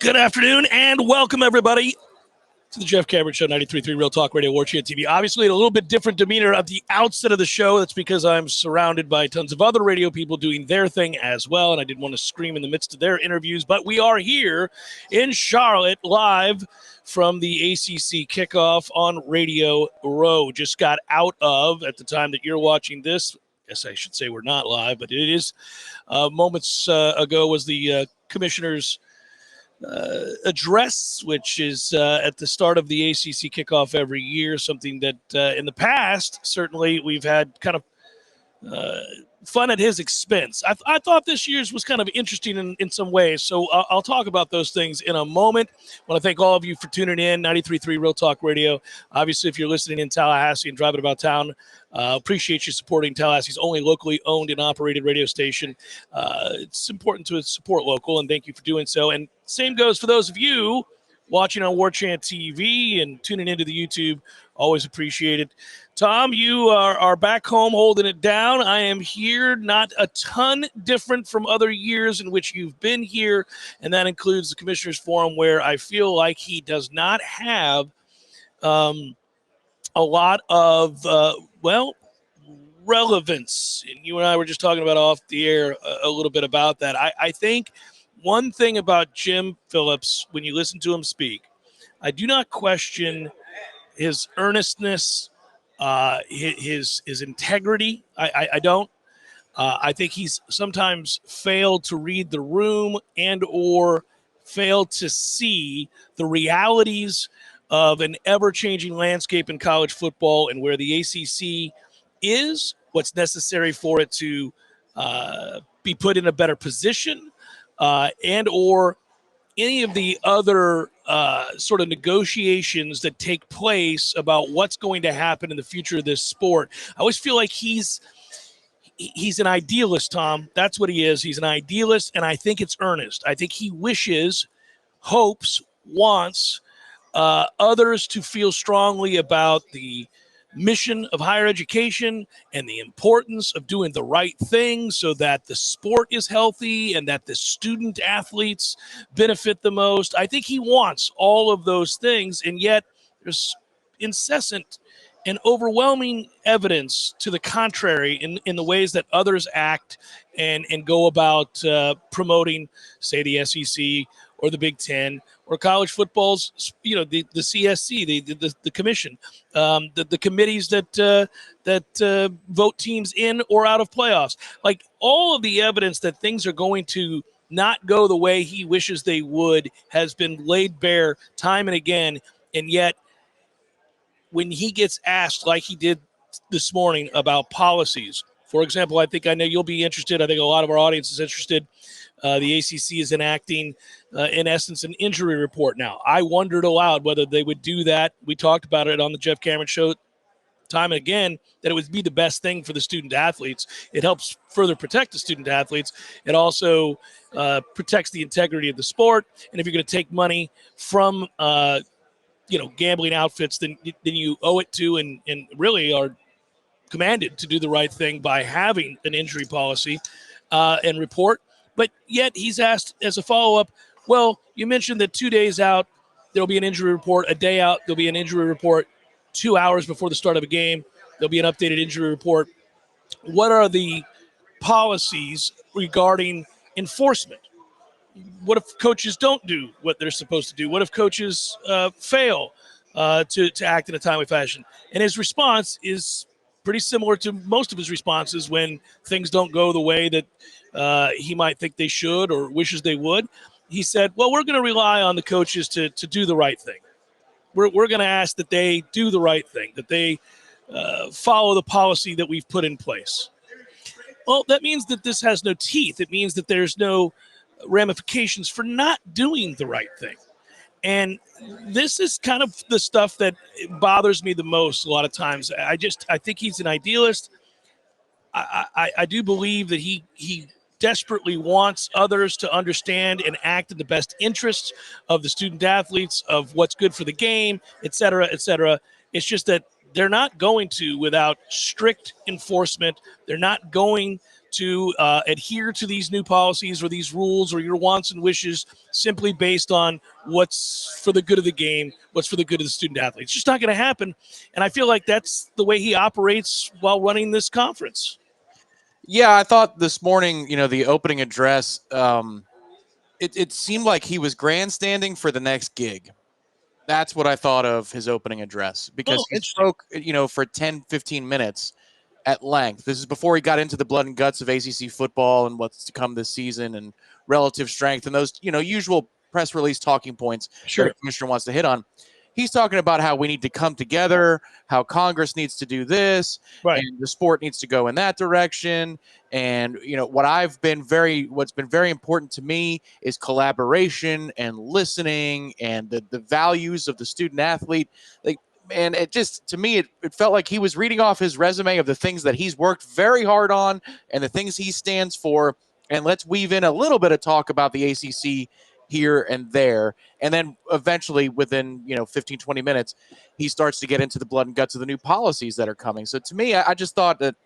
Good afternoon and welcome everybody to the Jeff Cameron Show, 93.3 Real Talk Radio, Warchant TV. Obviously, a little bit different demeanor at the outset of the show. That's because I'm surrounded by tons of other radio people doing their thing as well, and I didn't want to scream in the midst of their interviews. But we are here in Charlotte live from the ACC Kickoff on Radio Row. Just got out of, at the time that you're watching this, yes, I should say we're not live, but it is. Moments ago was the commissioner's address, which is at the start of the ACC Kickoff every year, something that in the past, certainly we've had kind of fun at his expense. I thought this year's was kind of interesting in some ways, so I'll talk about those things in a moment. I want to thank all of you for tuning in, 93.3 Real Talk Radio. Obviously, if you're listening in Tallahassee and driving about town, appreciate you supporting Tallahassee's only locally owned and operated radio station. It's important to support local, and thank you for doing so. And same goes for those of you watching on Warchant TV and tuning into the YouTube. Always appreciate it. Tom, you are back home holding it down. I am here, not a ton different from other years in which you've been here, and that includes the Commissioners Forum, where I feel like he does not have a lot of, relevance. And you and I were just talking about off the air a little bit about that. I think one thing about Jim Phillips, when you listen to him speak, I do not question his earnestness, his integrity. I don't. I think he's sometimes failed to read the room and or failed to see the realities of an ever-changing landscape in college football and where the ACC is, what's necessary for it to be put in a better position, and or any of the other sort of negotiations that take place about what's going to happen in the future of this sport. I always feel like he's an idealist, Tom. That's what he is. He's an idealist, and I think it's earnest. I think he wishes, hopes, wants others to feel strongly about the mission of higher education and the importance of doing the right thing so that the sport is healthy and that the student athletes benefit the most. I think he wants all of those things, and yet there's incessant and overwhelming evidence to the contrary in the ways that others act and go about promoting, say, the SEC or the Big Ten or college football's, the CSC, the commission, the committees that vote teams in or out of playoffs. Like, all of the evidence that things are going to not go the way he wishes they would has been laid bare time and again, and yet when he gets asked, like he did this morning, about policies, for example, I know you'll be interested. I think a lot of our audience is interested. The ACC is enacting, in essence, an injury report now. I wondered aloud whether they would do that. We talked about it on the Jeff Cameron Show time and again, that it would be the best thing for the student athletes. It helps further protect the student athletes. It also protects the integrity of the sport. And if you're going to take money from gambling outfits, then you owe it to and really are commanded to do the right thing by having an injury policy and report. But yet he's asked as a follow-up, well, you mentioned that 2 days out, there'll be an injury report. A day out, there'll be an injury report. 2 hours before the start of a game, there'll be an updated injury report. What are the policies regarding enforcement? What if coaches don't do what they're supposed to do? What if coaches fail to act in a timely fashion? And his response is pretty similar to most of his responses when things don't go the way that he might think they should or wishes they would. He said, well, we're going to rely on the coaches to do the right thing. We're going to ask that they do the right thing, that they follow the policy that we've put in place. Well, that means that this has no teeth. It means that there's no ramifications for not doing the right thing. And this is kind of the stuff that bothers me the most a lot of times. I think he's an idealist. I do believe that he desperately wants others to understand and act in the best interests of the student athletes, of what's good for the game, et cetera, et cetera. It's just that they're not going to without strict enforcement. They're not going to adhere to these new policies or these rules or your wants and wishes simply based on what's for the good of the game, what's for the good of the student athlete. It's just not going to happen. And I feel like that's the way he operates while running this conference. Yeah, I thought this morning, the opening address, it seemed like he was grandstanding for the next gig. That's what I thought of his opening address, because he spoke, for 10, 15 minutes at length. This is before he got into the blood and guts of ACC football and what's to come this season and relative strength and those, usual press release talking points that a commissioner wants to hit on. He's talking about how we need to come together, how Congress needs to do this, and the sport needs to go in that direction. And, what's been very important to me is collaboration and listening and the values of the student athlete. And it just, to me, it felt like he was reading off his resume of the things that he's worked very hard on and the things he stands for. And let's weave in a little bit of talk about the ACC here and there. And then eventually within, 15, 20 minutes, he starts to get into the blood and guts of the new policies that are coming. So to me, I just thought that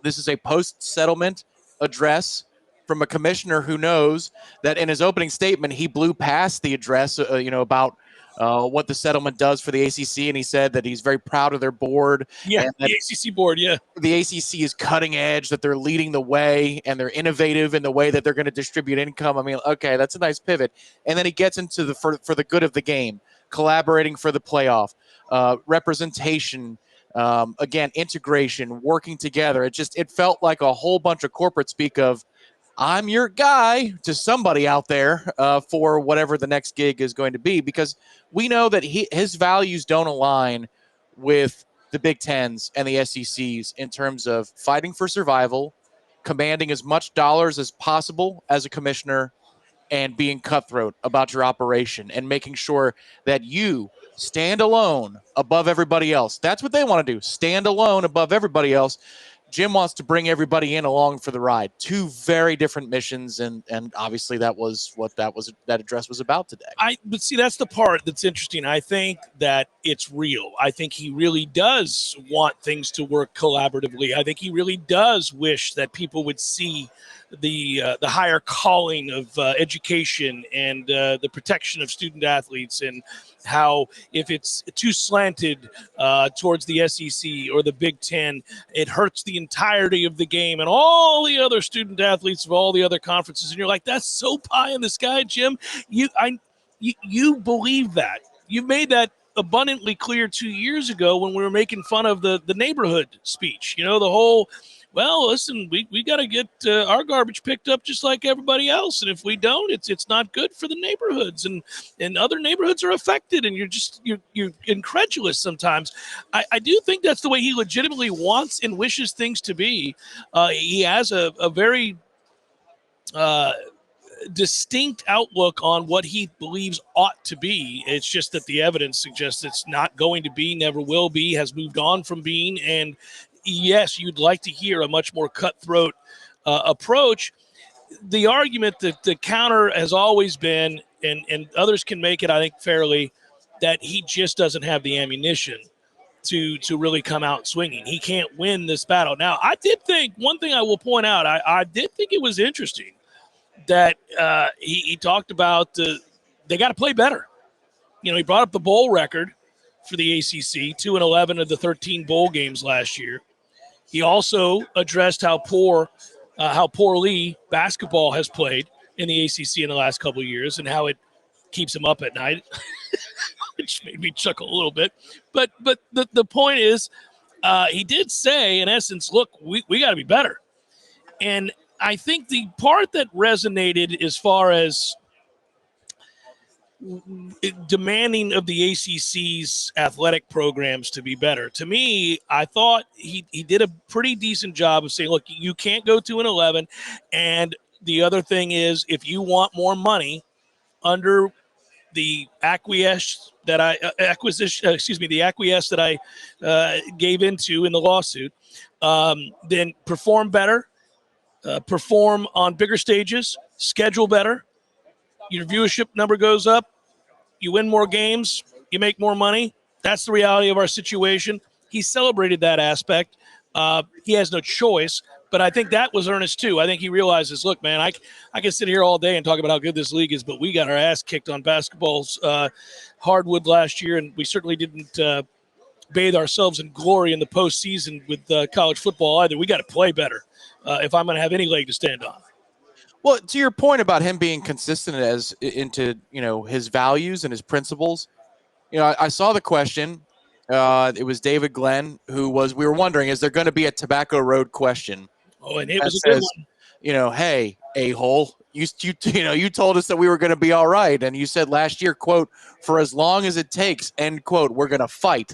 this is a post-settlement address from a commissioner who knows that in his opening statement, he blew past the address, about what the settlement does for the ACC, and he said that he's very proud of their board. Yeah, the ACC board, yeah. The ACC is cutting edge, that they're leading the way, and they're innovative in the way that they're going to distribute income. I mean, okay, that's a nice pivot. And then he gets into for the good of the game, collaborating for the playoff, representation, again, integration, working together. It felt like a whole bunch of corporate speak of, I'm your guy to somebody out there for whatever the next gig is going to be, because we know that his values don't align with the Big Tens and the SECs in terms of fighting for survival, commanding as much dollars as possible as a commissioner, and being cutthroat about your operation and making sure that you stand alone above everybody else. That's what they want to do, stand alone above everybody else. Jim wants to bring everybody in along for the ride. Two very different missions, and obviously that was what that address was about today. But see, that's the part that's interesting. I think that it's real. I think he really does want things to work collaboratively. I think he really does wish that people would see the higher calling of education and the protection of student athletes, and how if it's too slanted towards the SEC or the Big Ten, it hurts the entirety of the game and all the other student athletes of all the other conferences. And you're like, that's so pie in the sky, Jim. You believe that. You made that abundantly clear 2 years ago when we were making fun of the neighborhood speech. The whole, well, listen, we got to get our garbage picked up just like everybody else, and if we don't, it's not good for the neighborhoods, and other neighborhoods are affected, and you're incredulous sometimes. I do think that's the way he legitimately wants and wishes things to be. He has a very distinct outlook on what he believes ought to be. It's just that the evidence suggests it's not going to be, never will be, has moved on from being. And yes, you'd like to hear a much more cutthroat approach. The argument that the counter has always been, and others can make it, I think, fairly, that he just doesn't have the ammunition to really come out swinging. He can't win this battle. Now, I did think, one thing I will point out, I did think it was interesting that he talked about they got to play better. He brought up the bowl record for the ACC, 2-11 of the 13 bowl games last year. He also addressed how poorly basketball has played in the ACC in the last couple of years and how it keeps him up at night, which made me chuckle a little bit. But the point is, he did say, in essence, look, we got to be better. And I think the part that resonated as far as demanding of the ACC's athletic programs to be better, to me, I thought he did a pretty decent job of saying, look, you can't go 2-11. And the other thing is, if you want more money under the acquiesce that I gave into in the lawsuit, then perform better. Perform on bigger stages, schedule better, your viewership number goes up, you win more games, you make more money. That's the reality of our situation. He celebrated that aspect. He has no choice, But I think that was earnest too. I think he realizes, look, man, I can sit here all day and talk about how good this league is, but we got our ass kicked on basketball's hardwood last year, and we certainly didn't bathe ourselves in glory in the postseason with college football either. We got to play better if I'm going to have any leg to stand on. Well, to your point about him being consistent as into his values and his principles, I saw the question. It was David Glenn we were wondering, is there going to be a Tobacco Road question? Oh, and it was a good one. Hey, a-hole, you told us that we were going to be all right, and you said last year, quote, for as long as it takes, end quote, we're going to fight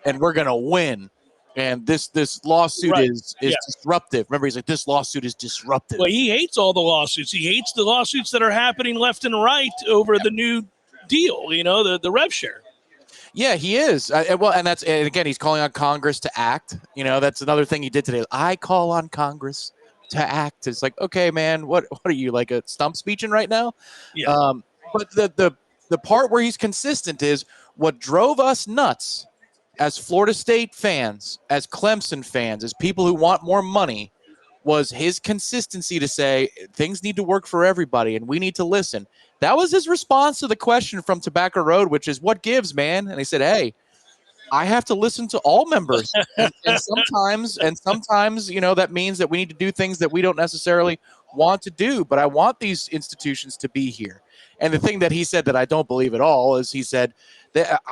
and we're going to win. And this lawsuit is disruptive. Remember, he's like, this lawsuit is disruptive. Well, he hates all the lawsuits. He hates the lawsuits that are happening left and right over the new deal, the rev share. Yeah, he is. And again, he's calling on Congress to act. That's another thing he did today. I call on Congress to act. It's like, okay, man, what are you, like a stump speeching right now? Yeah. But the part where he's consistent is what drove us nuts as Florida State fans, as Clemson fans, as people who want more money, was his consistency to say things need to work for everybody and we need to listen. That was his response to the question from Tobacco Road, which is, what gives, man? And he said, hey, I have to listen to all members. and sometimes, that means that we need to do things that we don't necessarily want to do, but I want these institutions to be here. And the thing that he said that I don't believe at all is he said that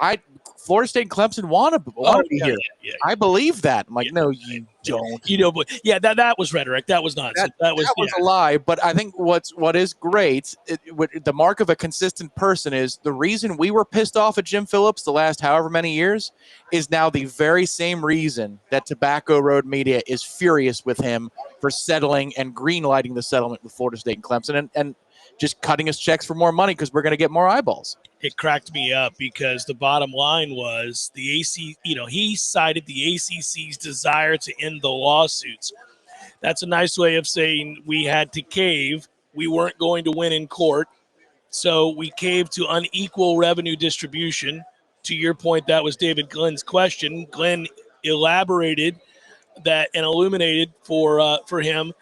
Florida State and Clemson want to be here. Yeah. I believe that. I'm like, no, you don't. But that was rhetoric. That was nonsense. That was a lie. But I think what is great, the mark of a consistent person is the reason we were pissed off at Jim Phillips the last however many years is now the very same reason that Tobacco Road Media is furious with him for settling and greenlighting the settlement with Florida State and Clemson and just cutting us checks for more money because we're going to get more eyeballs. It cracked me up because the bottom line was the he cited the ACC's desire to end the lawsuits. That's a nice way of saying we had to cave. We weren't going to win in court. So we caved to unequal revenue distribution. To your point, that was David Glenn's question. Glenn elaborated that and illuminated for him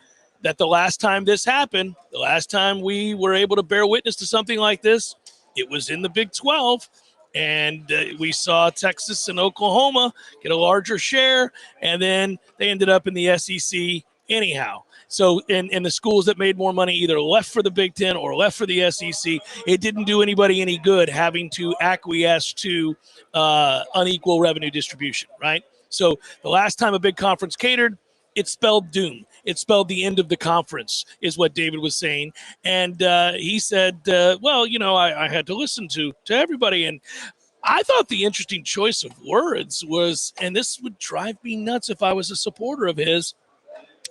that the last time this happened, the last time we were able to bear witness to something like this, it was in the Big 12, and we saw Texas and Oklahoma get a larger share, and then they ended up in the SEC anyhow. So in the schools that made more money either left for the Big Ten or left for the SEC, it didn't do anybody any good having to acquiesce to unequal revenue distribution, right? So the last time a big conference catered, it spelled doom. It spelled the end of the conference, is what David was saying. And he said, I had to listen to everybody. And I thought the interesting choice of words was, and this would drive me nuts if I was a supporter of his,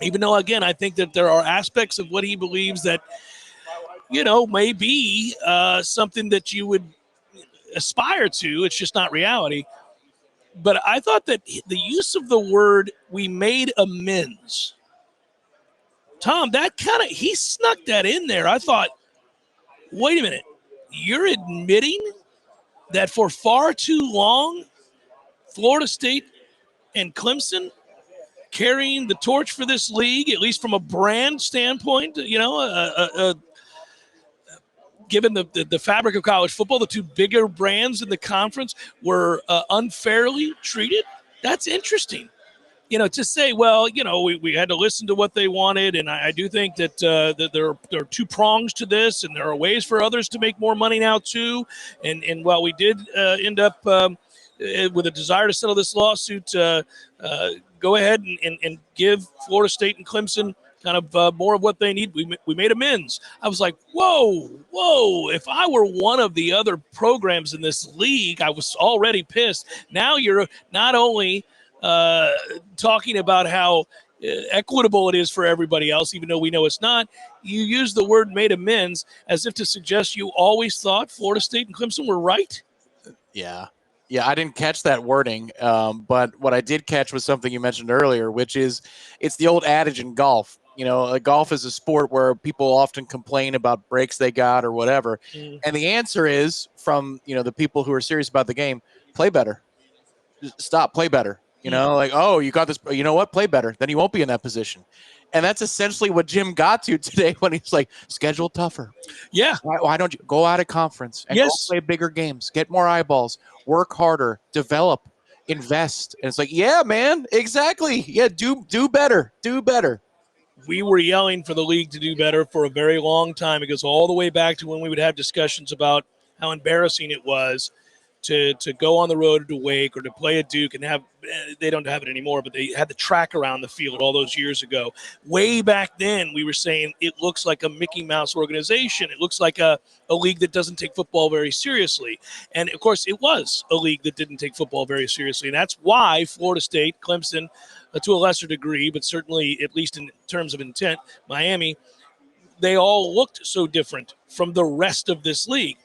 even though, again, I think that there are aspects of what he believes that, may be something that you would aspire to. It's just not reality. But I thought that the use of the word, we made amends. Tom, that he snuck that in there. I thought, wait a minute. You're admitting that for far too long, Florida State and Clemson carrying the torch for this league, at least from a brand standpoint, given the fabric of college football, the two bigger brands in the conference were unfairly treated. That's interesting. To say, well, we had to listen to what they wanted. And I do think that, that there are two prongs to this, and there are ways for others to make more money now too. And while we did end up with a desire to settle this lawsuit, go ahead and give Florida State and Clemson kind of more of what they need. We made amends. I was like, whoa. If I were one of the other programs in this league, I was already pissed. Now you're not only talking about how equitable it is for everybody else, even though we know it's not. You use the word made amends as if to suggest you always thought Florida State and Clemson were right. Yeah, I didn't catch that wording, but what I did catch was something you mentioned earlier, which is it's the old adage in golf. Golf is a sport where people often complain about breaks they got or whatever. And the answer is from, the people who are serious about the game, play better. Stop, play better. You know, like, oh, you got this. You know what? Play better. Then you won't be in that position. And that's essentially what Jim got to today when he's like, schedule tougher. Yeah. Why don't you go out of conference and go play bigger games, get more eyeballs, work harder, develop, invest? And it's like, yeah, man, exactly. Yeah, do better. Do better. We were yelling for the league to do better for a very long time. It goes all the way back to when we would have discussions about how embarrassing it was to go on the road to Wake or to play at Duke and have, they don't have it anymore, but they had the track around the field all those years ago. Way back then, we were saying it looks like a Mickey Mouse organization. It looks like a league that doesn't take football very seriously. And, of course, it was a league that didn't take football very seriously. And that's why Florida State, Clemson, to a lesser degree, but certainly at least in terms of intent, Miami, they all looked so different from the rest of this league.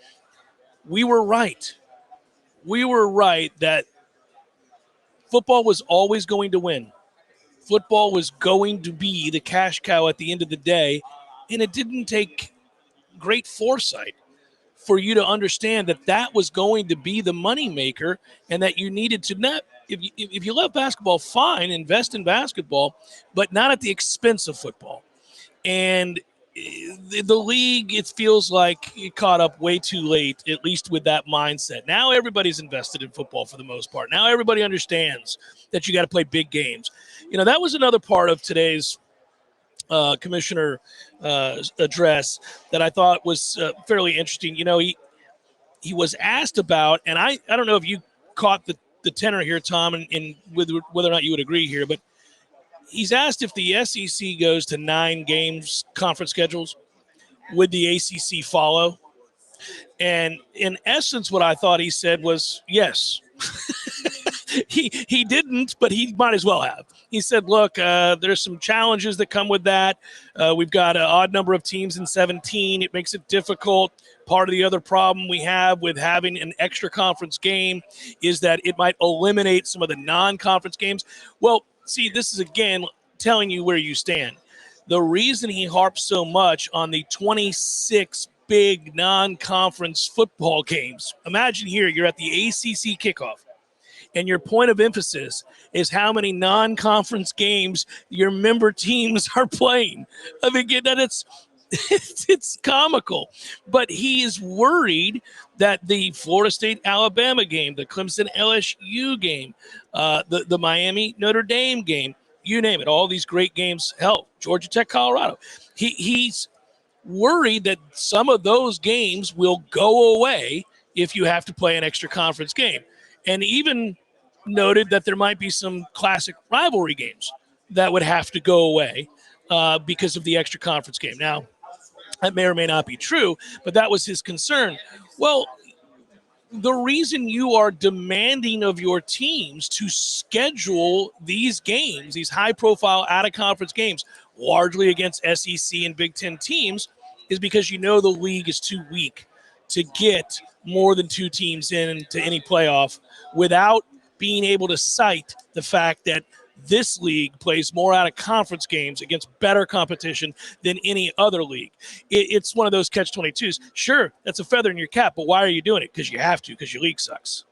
We were right. We were right that football was always going to win. Football was going to be the cash cow at the end of the day, and it didn't take great foresight for you to understand that that was going to be the moneymaker and that you needed to not, if you love basketball, fine, invest in basketball, but not at the expense of football. And the league, it feels like it caught up way too late, at least with that mindset. Now everybody's invested in football for the most part. Now everybody understands that you got to play big games. You know, that was another part of today's commissioner address that I thought was fairly interesting. You know, he was asked about, and I don't know if you caught the tenor here, Tom, and whether or not you would agree here, but he's asked if the SEC goes to 9 games conference schedules, would the ACC follow? And in essence, what I thought he said was yes. He didn't, but he might as well have. He said, look, there's some challenges that come with that. We've got an odd number of teams in 17. It makes it difficult. Part of the other problem we have with having an extra conference game is that it might eliminate some of the non-conference games. Well, see, this is, again, telling you where you stand. The reason he harps so much on the 26 big non-conference football games, imagine here, you're at the ACC Kickoff, and your point of emphasis is how many non-conference games your member teams are playing. I mean, it's comical. But he is worried that the Florida State-Alabama game, the Clemson-LSU game, the Miami-Notre Dame game, you name it, all these great games, hell, Georgia Tech-Colorado. He's worried that some of those games will go away if you have to play an extra conference game. And even noted that there might be some classic rivalry games that would have to go away because of the extra conference game. Now, that may or may not be true, but that was his concern. Well, the reason you are demanding of your teams to schedule these games, these high-profile out-of-conference games, largely against SEC and Big Ten teams, is because you know the league is too weak to get more than 2 teams into any playoff without being able to cite the fact that this league plays more out-of-conference games against better competition than any other league. It's one of those catch-22s. Sure, that's a feather in your cap, but why are you doing it? Because you have to, because your league sucks.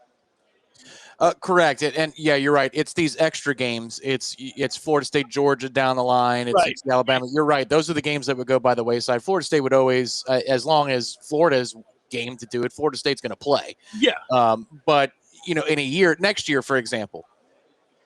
Correct. And yeah, you're right. It's these extra games. It's Florida State, Georgia down the line. It's Alabama. You're right. Those are the games that would go by the wayside. Florida State would always, as long as Florida's game to do it, Florida State's going to play. Yeah. But, you know, in a year, next year, for example,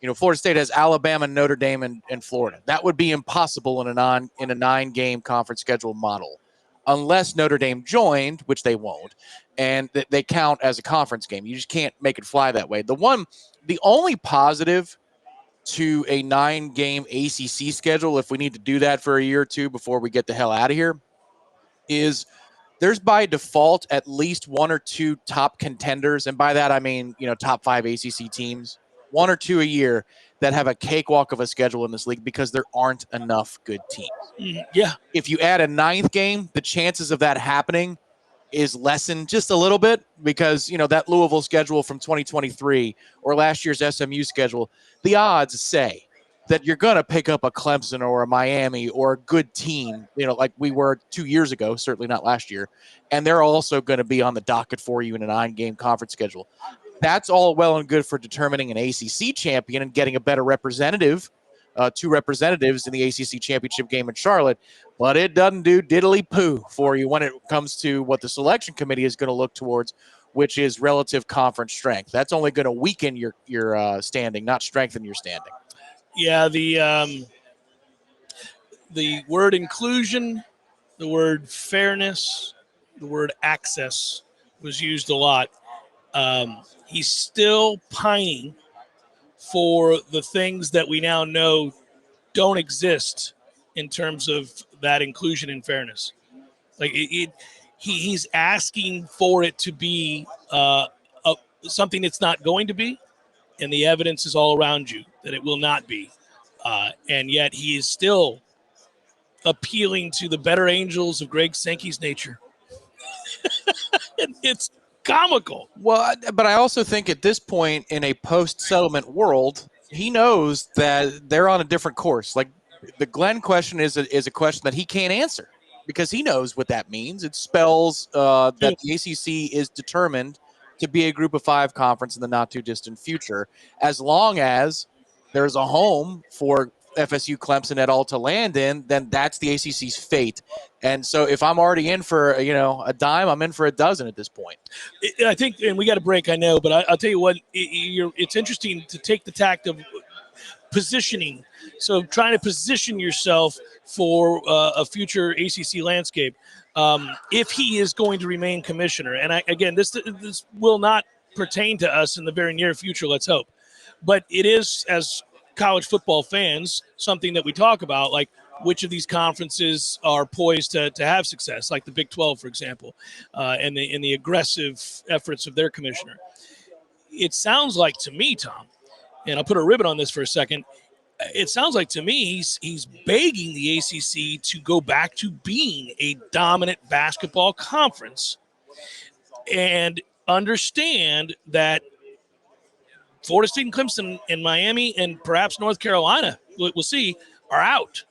you know, Florida State has Alabama, Notre Dame, and Florida. That would be impossible in a 9-game conference schedule model, unless Notre Dame joined, which they won't, and they count as a conference game. You just can't make it fly that way. The only positive to a 9-game ACC schedule, if we need to do that for a year or two before we get the hell out of here, is there's by default at least 1 or 2 top contenders, and by that I mean, you know, top 5 ACC teams. 1 or 2 a year that have a cakewalk of a schedule in this league because there aren't enough good teams. Yeah. If you add a 9th game, the chances of that happening is lessened just a little bit because, you know, that Louisville schedule from 2023 or last year's SMU schedule, the odds say that you're going to pick up a Clemson or a Miami or a good team, you know, like we were 2 years ago, certainly not last year. And they're also going to be on the docket for you in a 9-game conference schedule. That's all well and good for determining an ACC champion and getting a better representative, two representatives in the ACC championship game in Charlotte, but it doesn't do diddly poo for you when it comes to what the selection committee is going to look towards, which is relative conference strength. That's only going to weaken your standing, not strengthen your standing. Yeah, the word inclusion, the word fairness, the word access was used a lot. He's still pining for the things that we now know don't exist in terms of that inclusion and fairness. Like he's asking for it to be something it's not going to be, and the evidence is all around you that it will not be. And yet he is still appealing to the better angels of Greg Sankey's nature. It's comical. Well, but I also think at this point in a post-settlement world, he knows that they're on a different course. Like the Glenn question is a question that he can't answer because he knows what that means. It spells that the ACC is determined to be a Group of 5 conference in the not-too-distant future, as long as there's a home for FSU, Clemson, et al. To land in, then that's the ACC's fate. And so if I'm already in for, a dime, I'm in for a dozen at this point. I think, and we got a break, I know, but I'll tell you what, it's interesting to take the tact of positioning. So trying to position yourself for a future ACC landscape. If he is going to remain commissioner, and again, this will not pertain to us in the very near future, let's hope. But it is, as college football fans, something that we talk about, like which of these conferences are poised to have success, like the Big 12, for example, and the aggressive efforts of their commissioner. It sounds like to me, Tom, and I'll put a ribbon on this for a second, it sounds like to me he's begging the ACC to go back to being a dominant basketball conference and understand that Florida State and Clemson and Miami and perhaps North Carolina, we'll see, are out.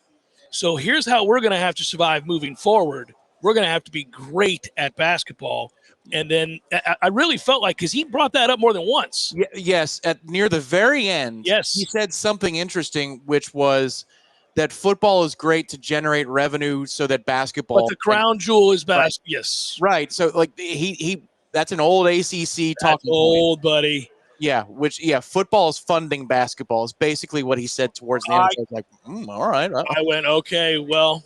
So here's how we're going to have to survive moving forward. We're going to have to be great at basketball. And then I really felt like, because he brought that up more than once. Yes, near the very end, yes, he said something interesting, which was that football is great to generate revenue so that basketball. But the crown jewel is basketball. Right. Yes. Right. So like he that's an old ACC talking old point. Buddy. Yeah, football is funding basketball is basically what he said towards the end. I was like, all right. I went, okay, well,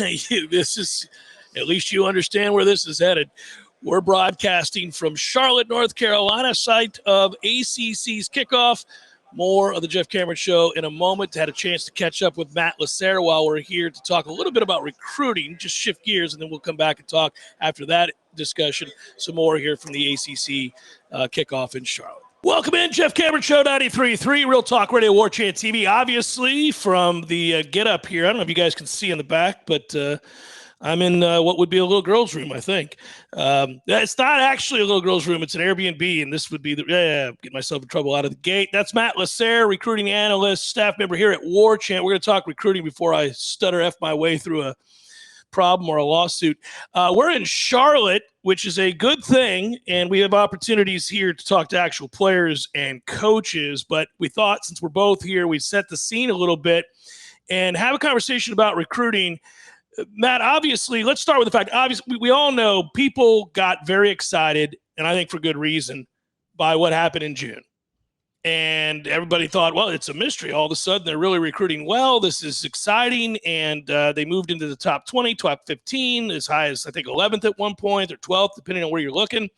this is, at least you understand where this is headed. We're broadcasting from Charlotte, North Carolina, site of ACC's Kickoff. More of the Jeff Cameron Show in a moment. Had a chance to catch up with Matt Lasser while we're here to talk a little bit about recruiting, just shift gears, and then we'll come back and talk after that discussion some more here from the ACC Kickoff in Charlotte. Welcome in, Jeff Cameron Show 93.3, Real Talk Radio, Warchant TV. Obviously, from the get up here, I don't know if you guys can see in the back, but I'm in what would be a little girl's room, I think. It's not actually a little girl's room. It's an Airbnb, and this would be get myself in trouble out of the gate. That's Matt Lasser, recruiting analyst, staff member here at Warchant. We're going to talk recruiting before I stutter F my way through a problem or a lawsuit. We're in Charlotte, which is a good thing, and we have opportunities here to talk to actual players and coaches, but we thought since we're both here, we'd set the scene a little bit and have a conversation about recruiting. Matt, obviously, let's start with the fact, obviously, we all know people got very excited, and I think for good reason, by what happened in June. And everybody thought, well, it's a mystery. All of a sudden, they're really recruiting well. This is exciting. And they moved into the top 20, top 15, as high as, I think, 11th at one point or 12th, depending on where you're looking.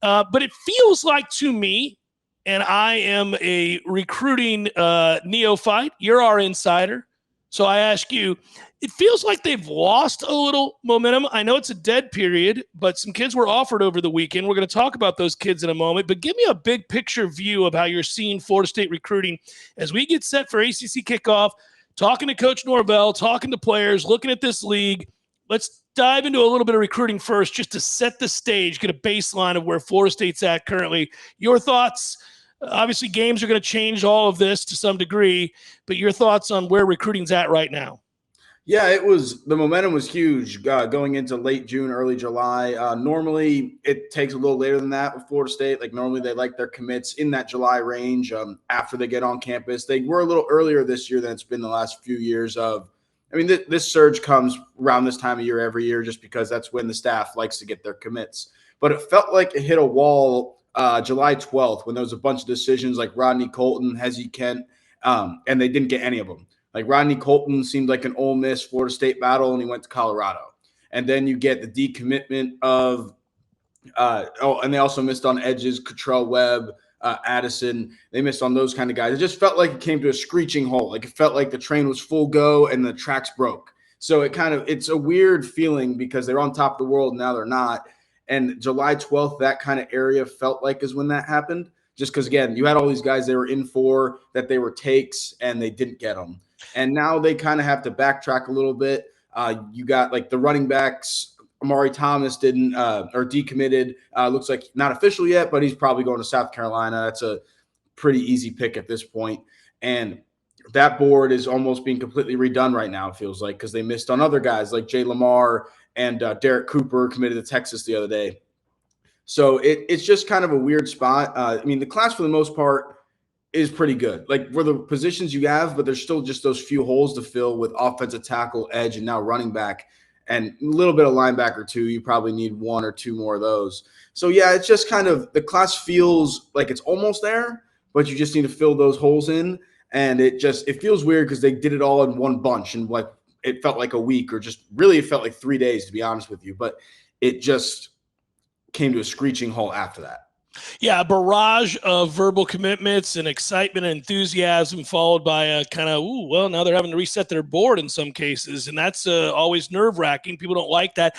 But it feels like to me, and I am a recruiting neophyte, you're our insider. So I ask you, it feels like they've lost a little momentum. I know it's a dead period, but some kids were offered over the weekend. We're going to talk about those kids in a moment, but give me a big picture view of how you're seeing Florida State recruiting as we get set for ACC Kickoff, talking to Coach Norvell, talking to players, looking at this league. Let's dive into a little bit of recruiting first just to set the stage, get a baseline of where Florida State's at currently. Your thoughts? Obviously, games are going to change all of this to some degree, but your thoughts on where recruiting's at right now? Yeah, the momentum was huge going into late June, early July. Normally, it takes a little later than that with Florida State. Like normally, they like their commits in that July range after they get on campus. They were a little earlier this year than it's been the last few years. This surge comes around this time of year every year, just because that's when the staff likes to get their commits. But it felt like it hit a wall July 12th when there was a bunch of decisions like Rodney Colton, Hezzy Kent, and they didn't get any of them. Like Rodney Colton seemed like an Ole Miss Florida State battle, and he went to Colorado. And then you get the decommitment of and they also missed on edges, Cottrell Webb, Addison. They missed on those kind of guys. It just felt like it came to a screeching halt. Like it felt like the train was full go and the tracks broke. So it's a weird feeling because they're on top of the world, now they're not. And July 12th, that kind of area felt like is when that happened. Just because, again, you had all these guys they were in for that they were takes and they didn't get them. And now they kind of have to backtrack a little bit. You got like the running backs. Amari Thomas didn't or decommitted. Looks like not official yet, but he's probably going to South Carolina. That's a pretty easy pick at this point. And that board is almost being completely redone right now, it feels like, because they missed on other guys like Jay Lamar and Derek Cooper committed to Texas the other day. So it's just kind of a weird spot. The class for the most part is pretty good. Like for the positions you have, but there's still just those few holes to fill with offensive tackle, edge, and now running back, and a little bit of linebacker too. You probably need one or two more of those. So yeah, it's just kind of the class feels like it's almost there, but you just need to fill those holes in. And it feels weird because they did it all in one bunch, and like it felt like a week, or just really it felt like 3 days, to be honest with you. But it just came to a screeching halt after that. Yeah, a barrage of verbal commitments and excitement and enthusiasm, followed by a kind of, now they're having to reset their board in some cases. And that's always nerve-wracking. People don't like that.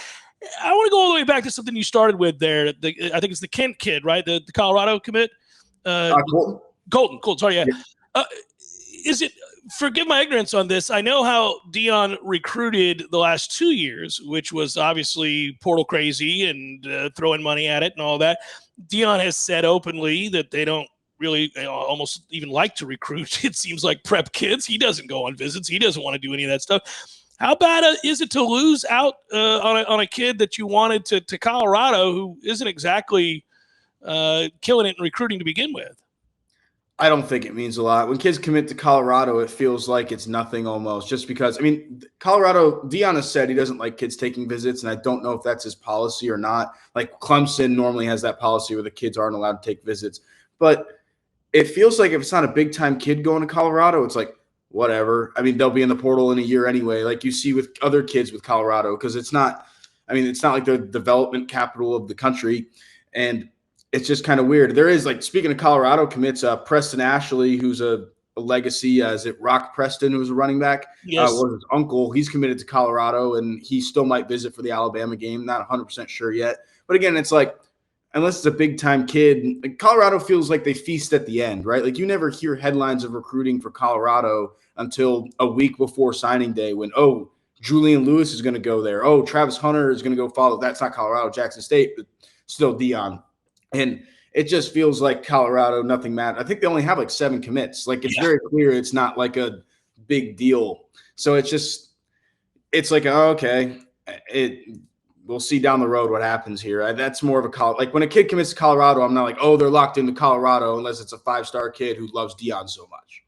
I want to go all the way back to something you started with there. I think it's the Kent kid, right? The Colorado commit? Colton, sorry, yeah. Is it, forgive my ignorance on this, I know how Deion recruited the last 2 years, which was obviously portal crazy and throwing money at it and all that. Deion has said openly that they don't really almost even like to recruit. It seems like prep kids. He doesn't go on visits. He doesn't want to do any of that stuff. How bad is it to lose out on a kid that you wanted to Colorado, who isn't exactly killing it in recruiting to begin with? I don't think it means a lot. When kids commit to Colorado, it feels like it's nothing almost, just because, Colorado, Deion has said he doesn't like kids taking visits, and I don't know if that's his policy or not. Like Clemson normally has that policy where the kids aren't allowed to take visits. But it feels like if it's not a big-time kid going to Colorado, it's like, whatever. They'll be in the portal in a year anyway, like you see with other kids with Colorado, because it's not like the development capital of the country. And it's just kind of weird. There is, like, speaking of Colorado commits, Preston Ashley, who's a legacy. Is it Rock Preston, who's a running back? Yes. Was his uncle. He's committed to Colorado, and he still might visit for the Alabama game. Not 100% sure yet. But again, it's like, unless it's a big-time kid, like, Colorado feels like they feast at the end, right? Like, you never hear headlines of recruiting for Colorado until a week before signing day when, Julian Lewis is going to go there. Travis Hunter is going to go follow. That's not Colorado, Jackson State, but still Deion. And it just feels like Colorado, nothing matters. I think they only have like 7 commits. Like, it's very clear it's not like a big deal. So it's like, okay, we'll see down the road what happens here. That's more of a like when a kid commits to Colorado, I'm not like, they're locked into Colorado unless it's a 5-star kid who loves Deion so much.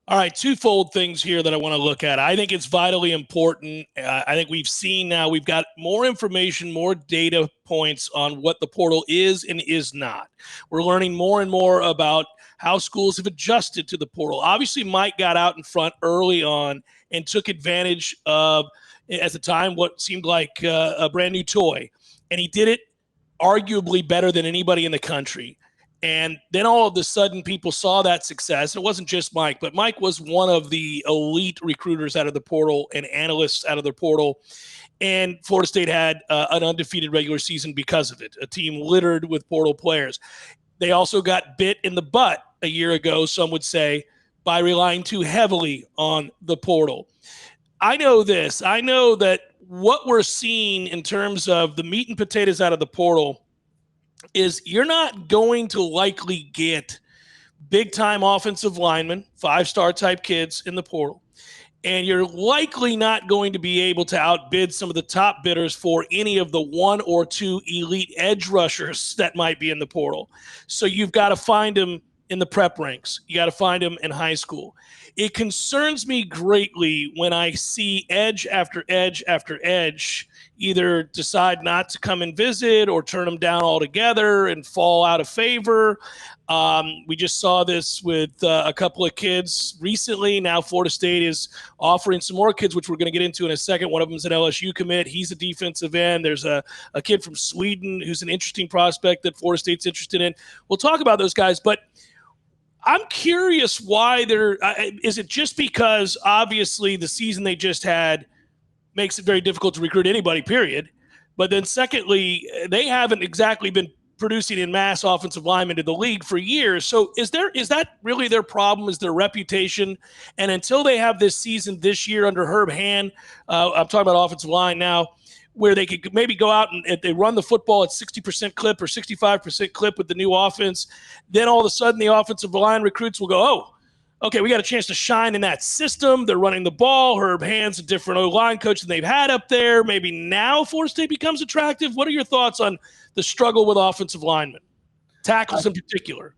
All right, twofold things here that I want to look at. I think it's vitally important. I think we've seen now, we've got more information, more data points on what the portal is and is not. We're learning more and more about how schools have adjusted to the portal. Obviously, Mike got out in front early on and took advantage of, at the time, what seemed like a brand new toy. And he did it arguably better than anybody in the country. And then all of a sudden, people saw that success. It wasn't just Mike, but Mike was one of the elite recruiters out of the portal and analysts out of the portal. And Florida State had an undefeated regular season because of it, a team littered with portal players. They also got bit in the butt a year ago, some would say, by relying too heavily on the portal. I know this. I know that what we're seeing in terms of the meat and potatoes out of the portal is you're not going to likely get big-time offensive linemen, 5-star type kids in the portal. and you're likely not going to be able to outbid some of the top bidders for any of the 1 or 2 elite edge rushers that might be in the portal. So you've got to find them in the prep ranks. You got to find them in high school. It concerns me greatly when I see edge after edge after edge either decide not to come and visit or turn them down altogether and fall out of favor. We just saw this with a couple of kids recently. Now Florida State is offering some more kids, which we're going to get into in a second. One of them is an LSU commit. He's a defensive end. There's a kid from Sweden who's an interesting prospect that Florida State's interested in. We'll talk about those guys, but I'm curious why is it just because obviously the season they just had makes it very difficult to recruit anybody, period. But then secondly, they haven't exactly been producing in mass offensive linemen to the league for years. So is that really their problem, is their reputation? And until they have this season this year under Herb Hand, I'm talking about offensive line now, where they could maybe go out and they run the football at 60% clip or 65% clip with the new offense, then all of a sudden the offensive line recruits will go, oh, okay, we got a chance to shine in that system. They're running the ball. Herb Hand's a different O-line coach than they've had up there. Maybe now Florida State becomes attractive. What are your thoughts on the struggle with offensive linemen, tackles in particular?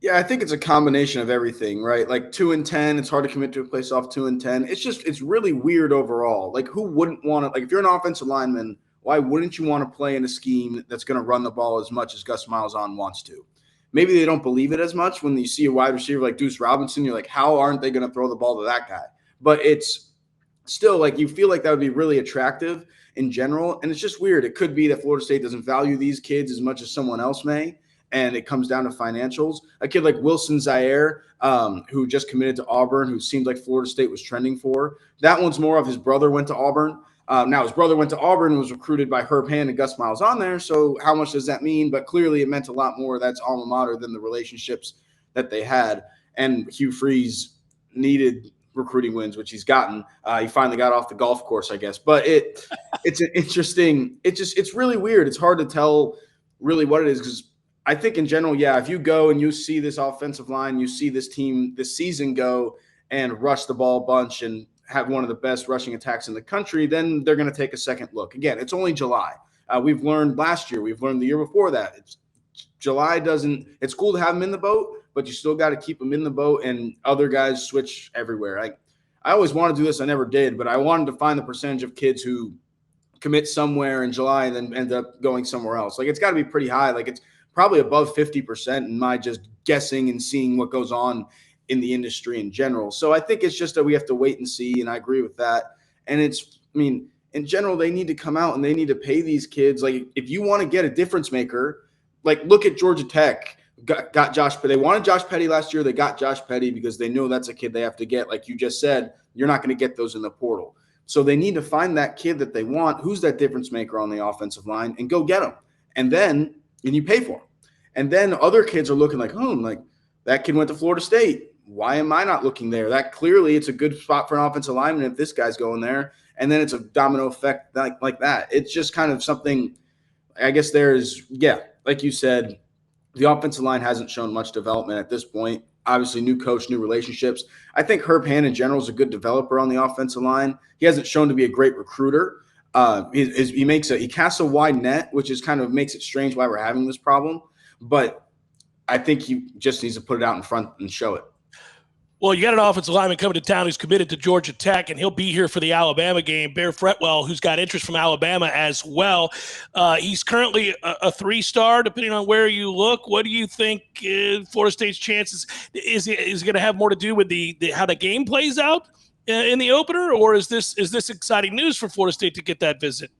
Yeah, I think it's a combination of everything, right? Like 2-10, it's hard to commit to a place off 2-10. It's really weird overall. Like, who wouldn't want to, like, if you're an offensive lineman, why wouldn't you want to play in a scheme that's going to run the ball as much as Gus Malzahn wants to? Maybe they don't believe it as much when you see a wide receiver like Deuce Robinson. You're like, how aren't they going to throw the ball to that guy? But it's still like you feel like that would be really attractive in general. And it's just weird. It could be that Florida State doesn't value these kids as much as someone else may. And it comes down to financials. A kid like Wilson Zaire, who just committed to Auburn, who seemed like Florida State was trending for. That one's more of his brother went to Auburn. Now, his brother went to Auburn and was recruited by Herb Hand and Gus Malzahn there. So how much does that mean? But clearly it meant a lot more. That's alma mater than the relationships that they had. And Hugh Freeze needed recruiting wins, which he's gotten. He finally got off the golf course, I guess. But it's an interesting – it's really weird. It's hard to tell really what it is because I think in general, yeah, if you go and you see this offensive line, you see this team this season go and rush the ball a bunch and have one of the best rushing attacks in the country, then they're going to take a second look. Again, it's only July. We've learned last year. We've learned the year before that. July doesn't – it's cool to have them in the boat, but you still got to keep them in the boat, and other guys switch everywhere. I always wanted to do this. I never did, but I wanted to find the percentage of kids who commit somewhere in July and then end up going somewhere else. Like, it's got to be pretty high. Like, it's probably above 50% in my just guessing and seeing what goes on in the industry in general. So I think it's just that we have to wait and see, and I agree with that. And in general, they need to come out and they need to pay these kids. Like, if you want to get a difference maker, like, look at Georgia Tech. Got Josh. They wanted Josh Petty last year. They got Josh Petty because they know that's a kid they have to get. Like you just said, you're not going to get those in the portal. So they need to find that kid that they want, who's that difference maker on the offensive line, and go get him. And you pay for him. And then other kids are looking like, like that kid went to Florida State. Why am I not looking there? That clearly it's a good spot for an offensive lineman if this guy's going there. And then it's a domino effect like that. It's just kind of something, I guess like you said, the offensive line hasn't shown much development at this point. Obviously, new coach, new relationships. I think Herb Hand in general is a good developer on the offensive line. He hasn't shown to be a great recruiter. He casts a wide net, which is kind of makes it strange why we're having this problem. But I think he just needs to put it out in front and show it. Well, you got an offensive lineman coming to town who's committed to Georgia Tech, and he'll be here for the Alabama game. Bear Fretwell, who's got interest from Alabama as well. He's currently a 3-star, depending on where you look. What do you think Florida State's chances? Is it going to have more to do with how the game plays out in the opener, or is this exciting news for Florida State to get that visit?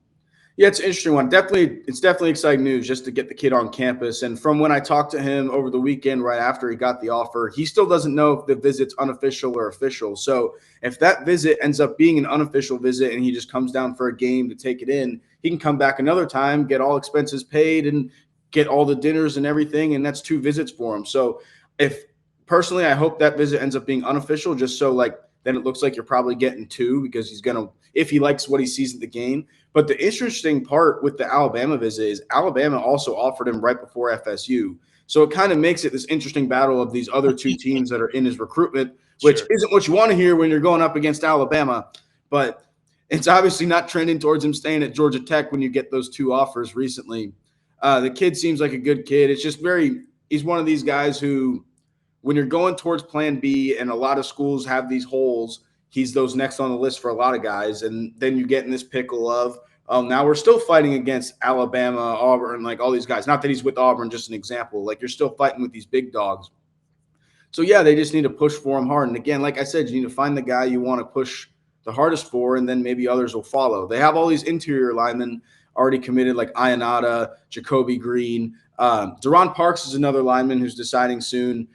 Yeah, it's an interesting one. It's definitely exciting news just to get the kid on campus. And from when I talked to him over the weekend, right after he got the offer, he still doesn't know if the visit's unofficial or official. So if that visit ends up being an unofficial visit and he just comes down for a game to take it in, he can come back another time, get all expenses paid, and get all the dinners and everything. And that's 2 visits for him. So personally, I hope that visit ends up being unofficial, just so then it looks like you're probably getting 2 because he's going to, if he likes what he sees at the game. But the interesting part with the Alabama visit is Alabama also offered him right before FSU. So it kind of makes it this interesting battle of these other 2 teams that are in his recruitment, which isn't what you want to hear when you're going up against Alabama. But it's obviously not trending towards him staying at Georgia Tech when you get those 2 offers recently. The kid seems like a good kid. It's just he's one of these guys who, when you're going towards plan B and a lot of schools have these holes, he's those next on the list for a lot of guys. And then you get in this pickle of, now we're still fighting against Alabama, Auburn, like all these guys. Not that he's with Auburn, just an example. Like, you're still fighting with these big dogs. So, yeah, they just need to push for him hard. And, again, like I said, you need to find the guy you want to push the hardest for, and then maybe others will follow. They have all these interior linemen already committed, like Ionata, Jacoby Green. Deron Parks is another lineman who's deciding soon.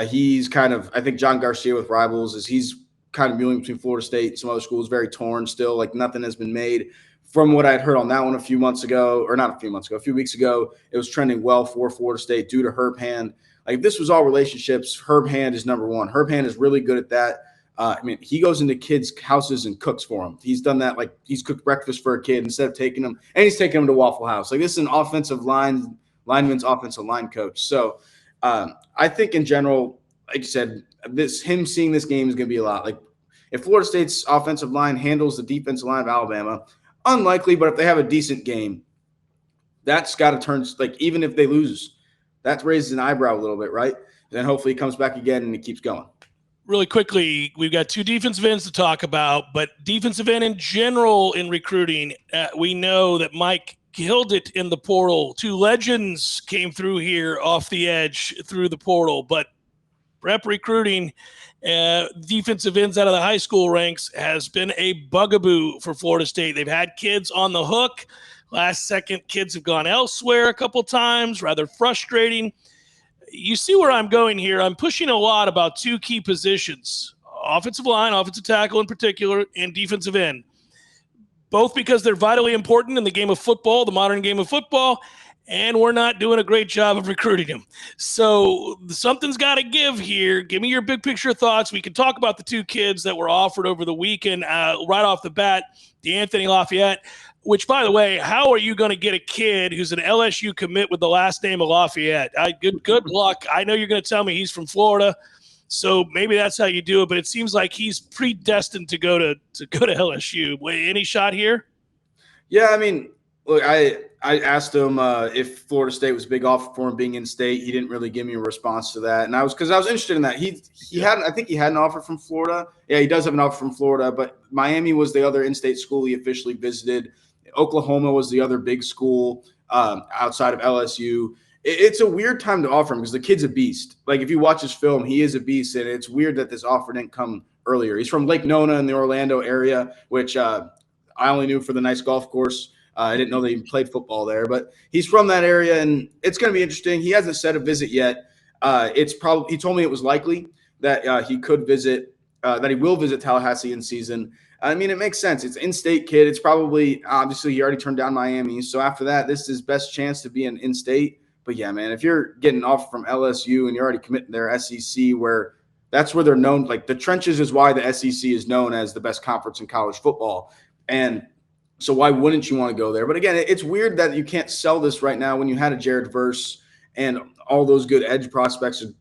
He's kind of, I think John Garcia with Rivals he's kind of mulling between Florida State and some other schools, very torn still. Like, nothing has been made. From what I'd heard on that one a few weeks ago, it was trending well for Florida State due to Herb Hand. Like, if this was all relationships, Herb Hand is number one. Herb Hand is really good at that. He goes into kids' houses and cooks for them. He's done that. Like, he's cooked breakfast for a kid instead of taking them, and he's taking them to Waffle House. Like, this is an lineman's offensive line coach. So I think in general, like you said, him seeing this game is going to be a lot. Like, if Florida State's offensive line handles the defensive line of Alabama, unlikely, but if they have a decent game, that's got to turn, like, even if they lose, that raises an eyebrow a little bit, right? And then hopefully he comes back again and he keeps going. Really quickly, we've got 2 defensive ends to talk about, but defensive end in general in recruiting, we know that Mike killed it in the portal. 2 legends came through here off the edge through the portal, but prep recruiting, defensive ends out of the high school ranks has been a bugaboo for Florida State. They've had kids on the hook. Last second, kids have gone elsewhere a couple times, rather frustrating. You see where I'm going here. I'm pushing a lot about 2 key positions, offensive line, offensive tackle in particular, and defensive end, both because they're vitally important in the game of football, the modern game of football, and we're not doing a great job of recruiting them. So something's got to give here. Give me your big picture thoughts. We can talk about the 2 kids that were offered over the weekend right off the bat, DeAnthony Lafayette, which, by the way, how are you going to get a kid who's an LSU commit with the last name of Lafayette? Good luck. I know you're going to tell me he's from Florida, so maybe that's how you do it, but it seems like he's predestined to go to LSU. Any shot here? Yeah, I mean, look, I asked him if Florida State was a big offer for him being in state. He didn't really give me a response to that, and I was interested in that. I think he had an offer from Florida. Yeah, he does have an offer from Florida, but Miami was the other in-state school he officially visited. Oklahoma was the other big school outside of LSU. It's a weird time to offer him because the kid's a beast. Like, if you watch his film, he is a beast, and it's weird that this offer didn't come earlier. He's from Lake Nona in the Orlando area, which I only knew for the nice golf course. I didn't know they even played football there, but he's from that area, and it's going to be interesting. He hasn't set a visit yet. He told me it was likely that he could visit, that he will visit Tallahassee in season. I mean, it makes sense. It's in-state kid. It's probably, obviously, he already turned down Miami. So after that, this is his best chance to be an in-state. But, yeah, man, if you're getting an offer from LSU and you're already committing their SEC, where that's where they're known, like the trenches is why the SEC is known as the best conference in college football. And so why wouldn't you want to go there? But, again, it's weird that you can't sell this right now when you had a Jared Verse and all those good edge prospects of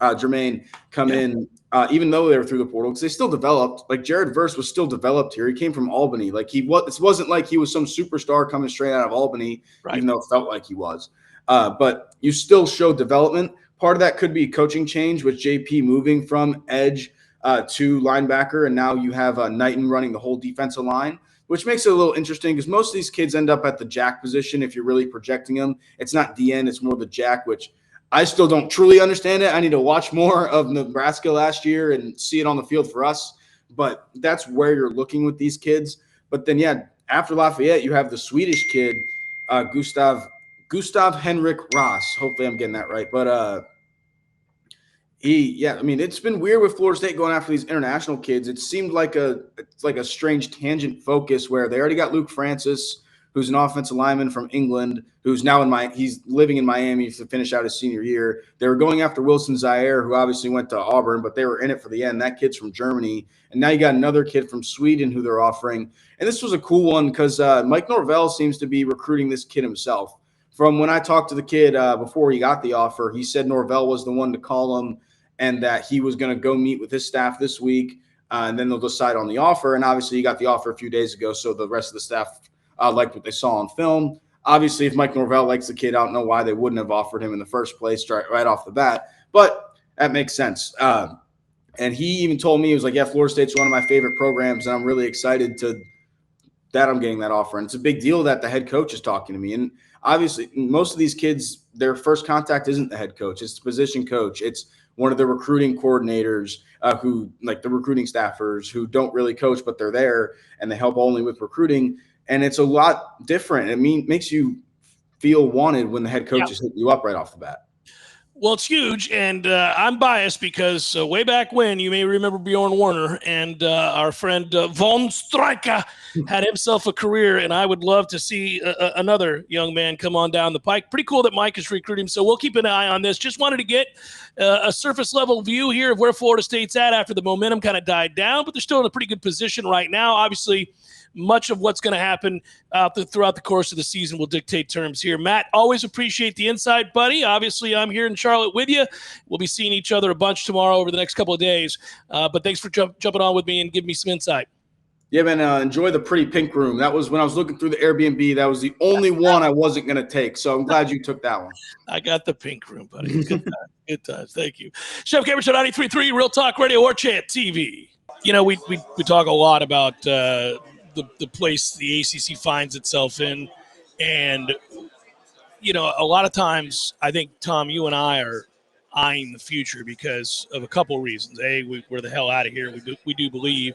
Jermaine come in. Even though they were through the portal, because they still developed. Like, Jared Verse was still developed here. He came from Albany. Like, it wasn't like he was some superstar coming straight out of Albany, right, even though it felt like he was. But you still showed development. Part of that could be coaching change with JP moving from edge to linebacker, and now you have Knighton running the whole defensive line, which makes it a little interesting because most of these kids end up at the jack position if you're really projecting them. It's not DN, it's more the jack, which – I still don't truly understand it. I need to watch more of Nebraska last year and see it on the field for us. But that's where you're looking with these kids. But then, yeah, after Lafayette, you have the Swedish kid, Gustav Henrik Ross. Hopefully I'm getting that right. But I mean, it's been weird with Florida State going after these international kids. It seemed like a strange tangent focus where they already got Luke Francis, who's an offensive lineman from England, who's now he's living in Miami to finish out his senior year. They were going after Wilson Zaire, who obviously went to Auburn, but they were in it for the end. That kid's from Germany. And now you got another kid from Sweden who they're offering. And this was a cool one because Mike Norvell seems to be recruiting this kid himself. From when I talked to the kid before he got the offer, he said Norvell was the one to call him. and that he was going to go meet with his staff this week, and then they'll decide on the offer. And obviously, he got the offer a few days ago, so the rest of the staff liked what they saw on film. Obviously, if Mike Norvell likes the kid, I don't know why they wouldn't have offered him in the first place right off the bat, but that makes sense. And he even told me, he was like, yeah, Florida State's one of my favorite programs, and I'm really excited that I'm getting that offer. And it's a big deal that the head coach is talking to me. And obviously, most of these kids, their first contact isn't the head coach. It's the position coach. It's one of the recruiting coordinators who, like the recruiting staffers who don't really coach, but they're there and they help only with recruiting. And it's a lot different. It makes you feel wanted when the head coach is hitting you up right off the bat. Well, it's huge, and I'm biased because way back when, you may remember Bjorn Warner, and our friend Von Stryker had himself a career, and I would love to see another young man come on down the pike. Pretty cool that Mike is recruiting, so we'll keep an eye on this. Just wanted to get a surface-level view here of where Florida State's at after the momentum kind of died down, but they're still in a pretty good position right now. Obviously, much of what's going to happen throughout the course of the season will dictate terms here. Matt, always appreciate the insight, buddy. Obviously, I'm here in Charlotte with you. We'll be seeing each other a bunch tomorrow over the next couple of days. But thanks for jumping on with me and giving me some insight. Yeah, man, enjoy the pretty pink room. That was when I was looking through the Airbnb. That was the only one I wasn't going to take. So I'm glad you took that one. I got the pink room, buddy. Good times. Good times. Thank you. Chef Cameron Show 93.3, Real Talk Radio, Warchant TV. You know, we talk a lot about the place the ACC finds itself in. And, you know, a lot of times I think, Tom, you and I are eyeing the future because of a couple reasons. A, we're the hell out of here. We do believe.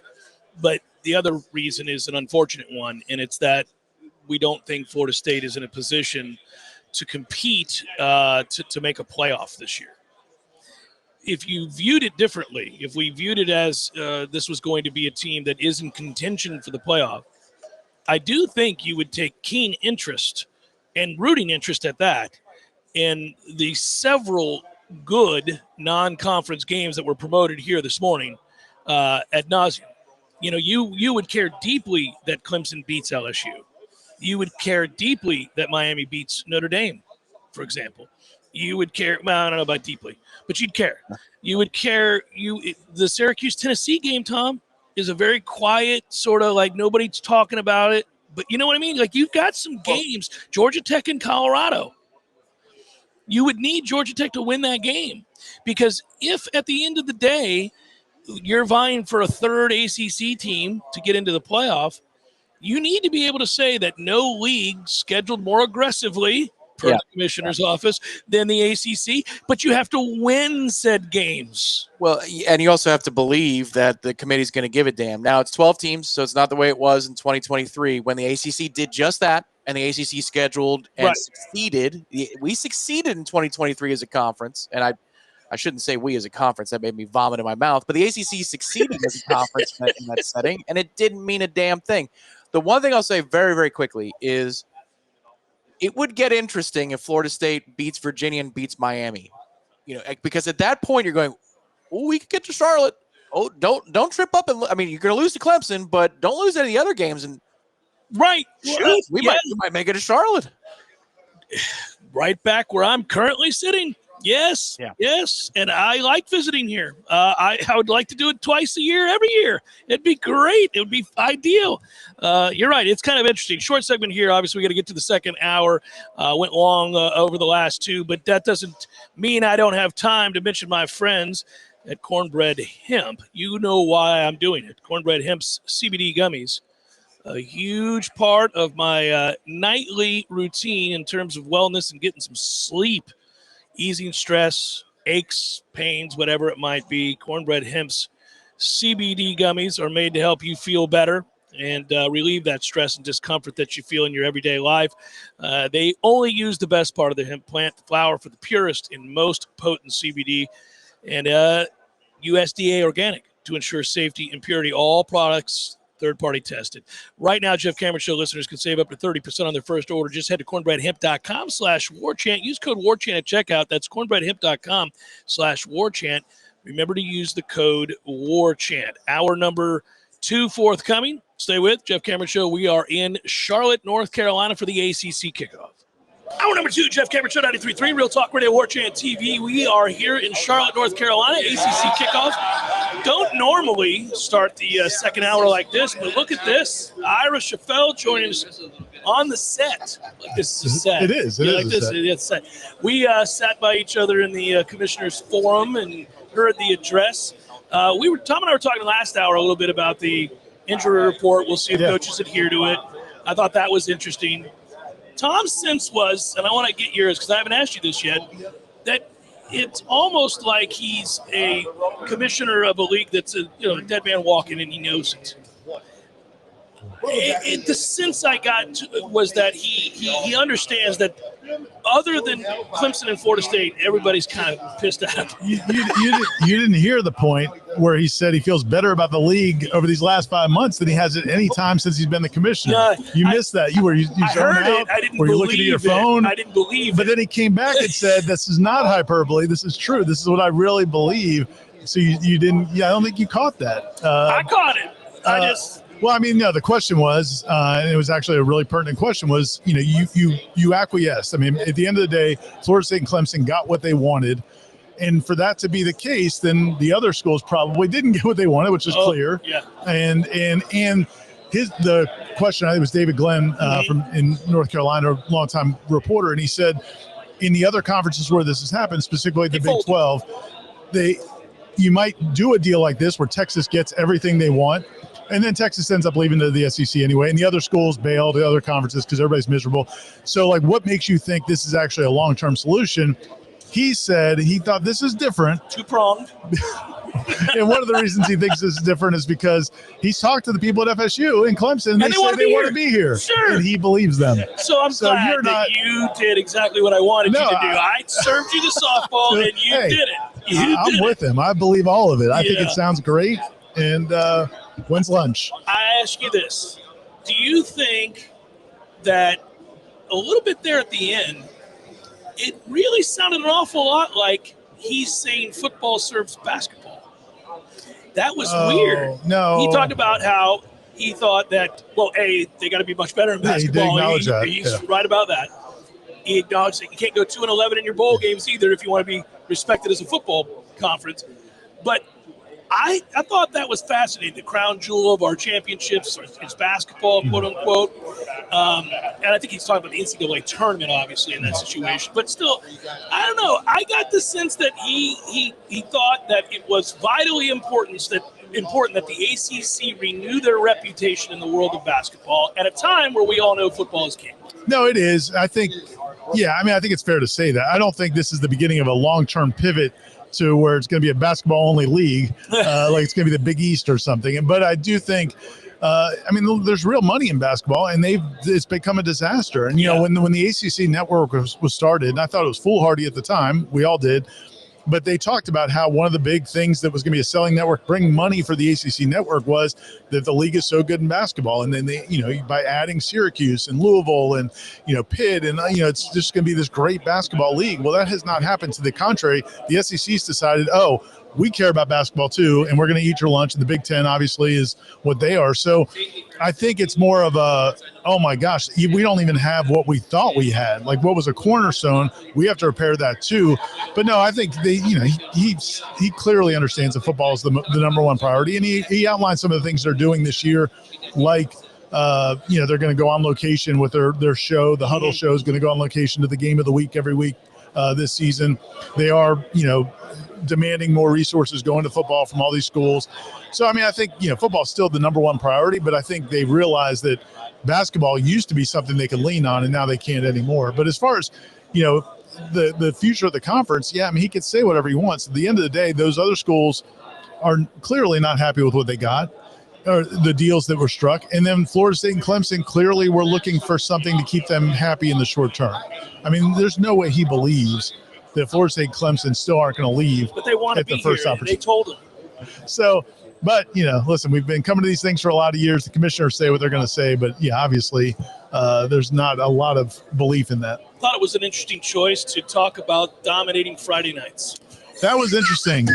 But the other reason is an unfortunate one, and it's that we don't think Florida State is in a position to compete to make a playoff this year. If you viewed it differently, if we viewed it as this was going to be a team that is in contention for the playoff, I do think you would take keen interest and rooting interest at that in the several good non-conference games that were promoted here this morning ad nauseum. You know, you would care deeply that Clemson beats LSU. You would care deeply that Miami beats Notre Dame, for example. You would care, well, I don't know about deeply, but you'd care. You would care. The Syracuse-Tennessee game, Tom, is a very quiet, sort of like nobody's talking about it. But you know what I mean? Like, you've got some games, Georgia Tech and Colorado. You would need Georgia Tech to win that game. Because if at the end of the day, you're vying for a third ACC team to get into the playoff, you need to be able to say that no league scheduled more aggressively per the commissioner's office than the ACC, but you have to win said games. Well, and you also have to believe that the committee's going to give a damn. Now, it's 12 teams, so it's not the way it was in 2023 when the ACC did just that, and the ACC scheduled and succeeded. We succeeded in 2023 as a conference, and I shouldn't say we as a conference. That made me vomit in my mouth. But the ACC succeeded as a conference in that setting, and it didn't mean a damn thing. The one thing I'll say very, very quickly is it would get interesting if Florida State beats Virginia and beats Miami. You know, because at that point you're going, oh, we could get to Charlotte. Oh, don't trip up and I mean, you're going to lose to Clemson, but don't lose any of the other games. And shoot, we might make it to Charlotte. Right back where I'm currently sitting. Yes, yes, and I like visiting here. I would like to do it twice a year, every year. It'd be great. It would be ideal. You're right. It's kind of interesting. Short segment here. Obviously, we got to get to the second hour. Went long over the last two, but that doesn't mean I don't have time to mention my friends at Cornbread Hemp. You know why I'm doing it. Cornbread Hemp's CBD gummies. A huge part of my nightly routine in terms of wellness and getting some sleep. Easing stress, aches, pains, whatever it might be. Cornbread Hemp's CBD gummies are made to help you feel better and relieve that stress and discomfort that you feel in your everyday life. They only use the best part of the hemp plant, the flower, for the purest and most potent CBD, and USDA organic to ensure safety and purity. All products third-party tested. Right now, Jeff Cameron Show listeners can save up to 30% on their first order. Just head to cornbreadhemp.com/warchant. Use code warchant at checkout. That's cornbreadhemp.com/warchant. Remember to use the code warchant. Hour number 2 forthcoming. Stay with Jeff Cameron Show. We are in Charlotte, North Carolina for the ACC Kickoff. Hour number 2, Jeff Cameron Show 93.3, Real Talk Radio, Warchant TV. We are here in Charlotte, North Carolina, ACC Kickoff. Don't normally start the second hour like this, but look at this. Ira Schafel joining us on the set. Like this is a set. It is. It yeah, is like a this. set. It's set. We sat by each other in the Commissioners Forum and heard the address. Tom and I were talking last hour a little bit about the injury report. We'll see if coaches adhere to it. I thought that was interesting. Tom's sense was, and I want to get yours because I haven't asked you this yet, that it's almost like he's a commissioner of a league that's a dead man walking and he knows it. The sense I got was that he understands that other than Clemson and Florida State, everybody's kind of pissed at him. You didn't hear the point where he said he feels better about the league over these last 5 months than he has at any time since he's been the commissioner. Yeah, missed that. You heard it. I didn't were you believe looking at your it. phone? I didn't believe But it. then he came back and said, "This is not hyperbole. This is true. This is what I really believe." So you didn't. Yeah, I don't think you caught that. I caught it. Well, I mean, no, the question was, and it was actually a really pertinent question, was, you acquiesced. I mean, at the end of the day, Florida State and Clemson got what they wanted. And for that to be the case, then the other schools probably didn't get what they wanted, which is clear. Yeah. And the question, I think it was David Glenn from in North Carolina, a longtime reporter, and he said, in the other conferences where this has happened, specifically the Big 12, you might do a deal like this where Texas gets everything they want. And then Texas ends up leaving to the SEC anyway, and the other schools bail the other conferences because everybody's miserable. So, what makes you think this is actually a long-term solution? He said he thought this is different. Two-pronged. And one of the reasons he thinks this is different is because he's talked to the people at FSU and Clemson, and they say they want to be here. Sure. And he believes them. So I'm glad that you did exactly what I wanted you to do. I served you the softball, and you did it. I'm with him. I believe all of it. I think it sounds great. And when's lunch? I ask you this. Do you think that a little bit there at the end, it really sounded an awful lot like he's saying football serves basketball? That was weird. No. He talked about how he thought that, they got to be much better in basketball. He did acknowledge that. He's right about that. He acknowledged that you can't go 2-11 in your bowl games either if you want to be respected as a football conference. But I thought that was fascinating. The crown jewel of our championships is basketball, quote unquote. And I think he's talking about the NCAA tournament, obviously, in that situation. But still, I don't know. I got the sense that he thought that it was vitally important that the ACC renew their reputation in the world of basketball at a time where we all know football is king. No, it is. I think it's fair to say that. I don't think this is the beginning of a long-term pivot to where it's going to be a basketball-only league, like it's going to be the Big East or something. But I do think, there's real money in basketball, and it's become a disaster. And, when the ACC network was started, and I thought it was foolhardy at the time, we all did, but they talked about how one of the big things that was going to be a selling network, bring money for the ACC network, was that the league is so good in basketball. And then by adding Syracuse and Louisville and, Pitt, and, it's just going to be this great basketball league. Well, that has not happened. To the contrary, the SEC's decided, we care about basketball too, and we're going to eat your lunch. And the Big Ten obviously is what they are. So I think it's more of a, oh my gosh, we don't even have what we thought we had. Like what was a cornerstone, we have to repair that too. But no, I think he clearly understands that football is the number one priority, and he outlined some of the things they're doing this year, like they're going to go on location with their show. The Huddle show is going to go on location to the game of the week every week this season. They are demanding more resources going to football from all these schools. So, I think, football is still the number one priority, but I think they realize that basketball used to be something they could lean on, and now they can't anymore. But as far as, the future of the conference, he could say whatever he wants. At the end of the day, those other schools are clearly not happy with what they got, or the deals that were struck. And then Florida State and Clemson clearly were looking for something to keep them happy in the short term. There's no way he believes that Florida State and Clemson still aren't going to leave, but they want to be the first here. opportunity. They told him. So, but, listen, we've been coming to these things for a lot of years. The commissioners say what they're going to say, but obviously there's not a lot of belief in that. I thought it was an interesting choice to talk about dominating Friday nights. That was interesting.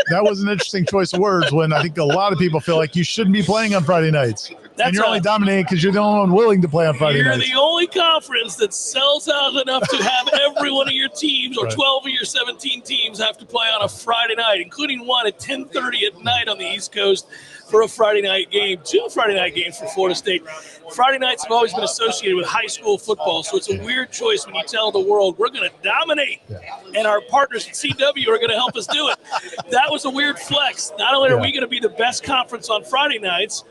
That was an interesting choice of words, when I think a lot of people feel like you shouldn't be playing on Friday nights. And you're only dominating because you're the only one willing to play on Friday nights. You're the only conference that sells out enough to have every one of your teams, or 12 of your 17 teams, have to play on a Friday night, including one at 10:30 at night on the East Coast for a Friday night game. 2 Friday night games for Florida State. Friday nights have always been associated with high school football, so it's a weird choice when you tell the world we're going to dominate, and our partners at CW are going to help us do it. That was a weird flex. Not only are we going to be the best conference on Friday nights,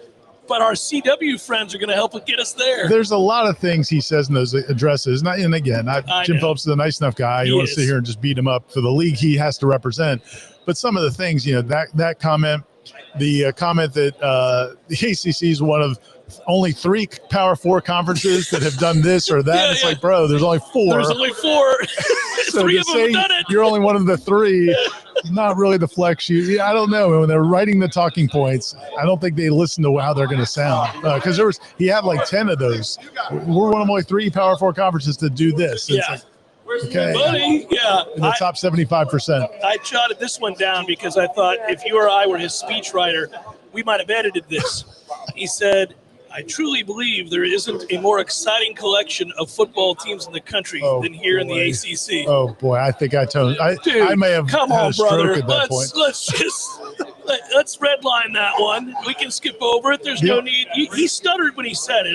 but our CW friends are going to help get us there. There's a lot of things he says in those addresses. And again, Jim Phillips is a nice enough guy. You want to sit here and just beat him up for the league he has to represent. But some of the things, that comment, the comment that the ACC is one of only 3 Power 4 conferences that have done this or that. It's like, bro, there's only 4. There's only 4. So 3 to of them say have done it. you're only one of the 3, not really the flex. I don't know. When they're writing the talking points, I don't think they listen to how they're going to sound. Because he had like 10 of those. We're one of only 3 Power 4 conferences to do this. It's like, okay. Buddy, in the top 75%. I jotted this one down because I thought if you or I were his speechwriter, we might have edited this. He said, I truly believe there isn't a more exciting collection of football teams in the country than here in the ACC. Oh, boy. I think I may have come had on, a stroke brother. at that point. Let's redline that one. We can skip over it. There's no need. He stuttered when he said it.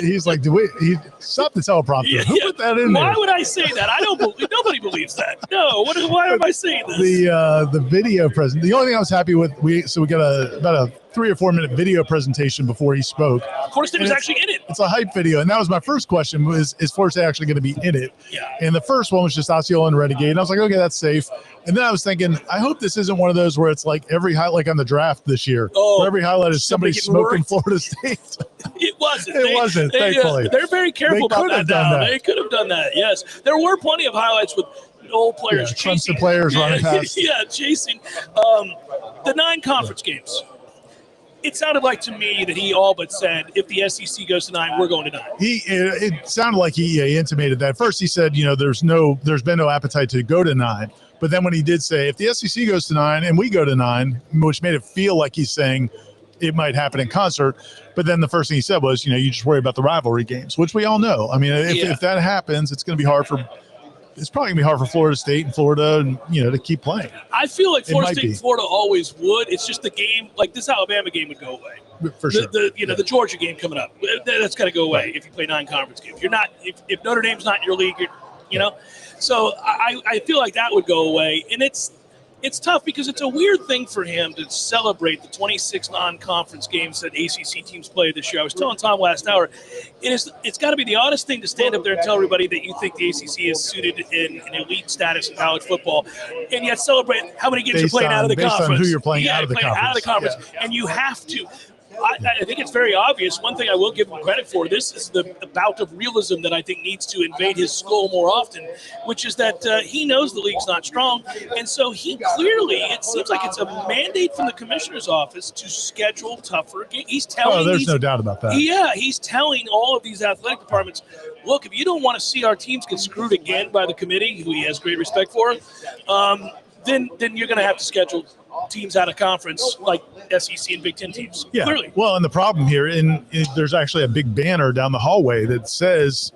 He's like, he stopped the teleprompter. Who put that in there? Why would I say that? I don't believe. Nobody believes that. No. Why am I saying this? The video present. The only thing I was happy with, we got about a 3 or 4 minute video presentation before he spoke. Florida State was actually in it. It's a hype video, and that was my first question: is Florida State actually going to be in it? Yeah. And the first one was just Osceola and Renegade, and I was like, okay, that's safe. And then I was thinking, I hope this isn't one of those where it's like every highlight, like on the draft this year, where every highlight is somebody smoking Florida State. It wasn't. It wasn't. Thankfully, they're very careful about that now. They could have done that. Yes, there were plenty of highlights with old players chasing players running past. chasing the 9 conference games. It sounded like to me that he all but said, if the SEC goes to 9, we're going to 9. It sounded like he intimated that. First, he said, there's been no appetite to go to 9. But then when he did say, if the SEC goes to 9 and we go to 9, which made it feel like he's saying it might happen in concert. But then the first thing he said was, you just worry about the rivalry games, which we all know. I mean, if that happens, it's going to be hard for. It's probably going to be hard for Florida State and Florida, and to keep playing. I feel like Florida State and Florida always would. It's just the game, like this Alabama game would go away. For sure. The Georgia game coming up, that's got to go away if you play 9 conference games. You're not if Notre Dame's not in your league, So I feel like that would go away, and it's tough because it's a weird thing for him to celebrate the 26 non-conference games that ACC teams played this year. I was telling Tom last hour, it's got to be the oddest thing to stand up there and tell everybody that you think the ACC is suited in an elite status in college football, and yet celebrate how many games you're playing out of the conference. Based on who you're playing out of the conference. And you have to. I think it's very obvious. One thing I will give him credit for, this is the bout of realism that I think needs to invade his skull more often, which is that he knows the league's not strong. And so he clearly, it seems like it's a mandate from the commissioner's office to schedule tougher games. He's telling there's no doubt about that. Yeah, he's telling all of these athletic departments, look, if you don't want to see our teams get screwed again by the committee, who he has great respect for, then you're going to have to schedule teams out of conference like SEC and Big Ten teams. Yeah. Clearly. Well, and the problem here, there's actually a big banner down the hallway that says,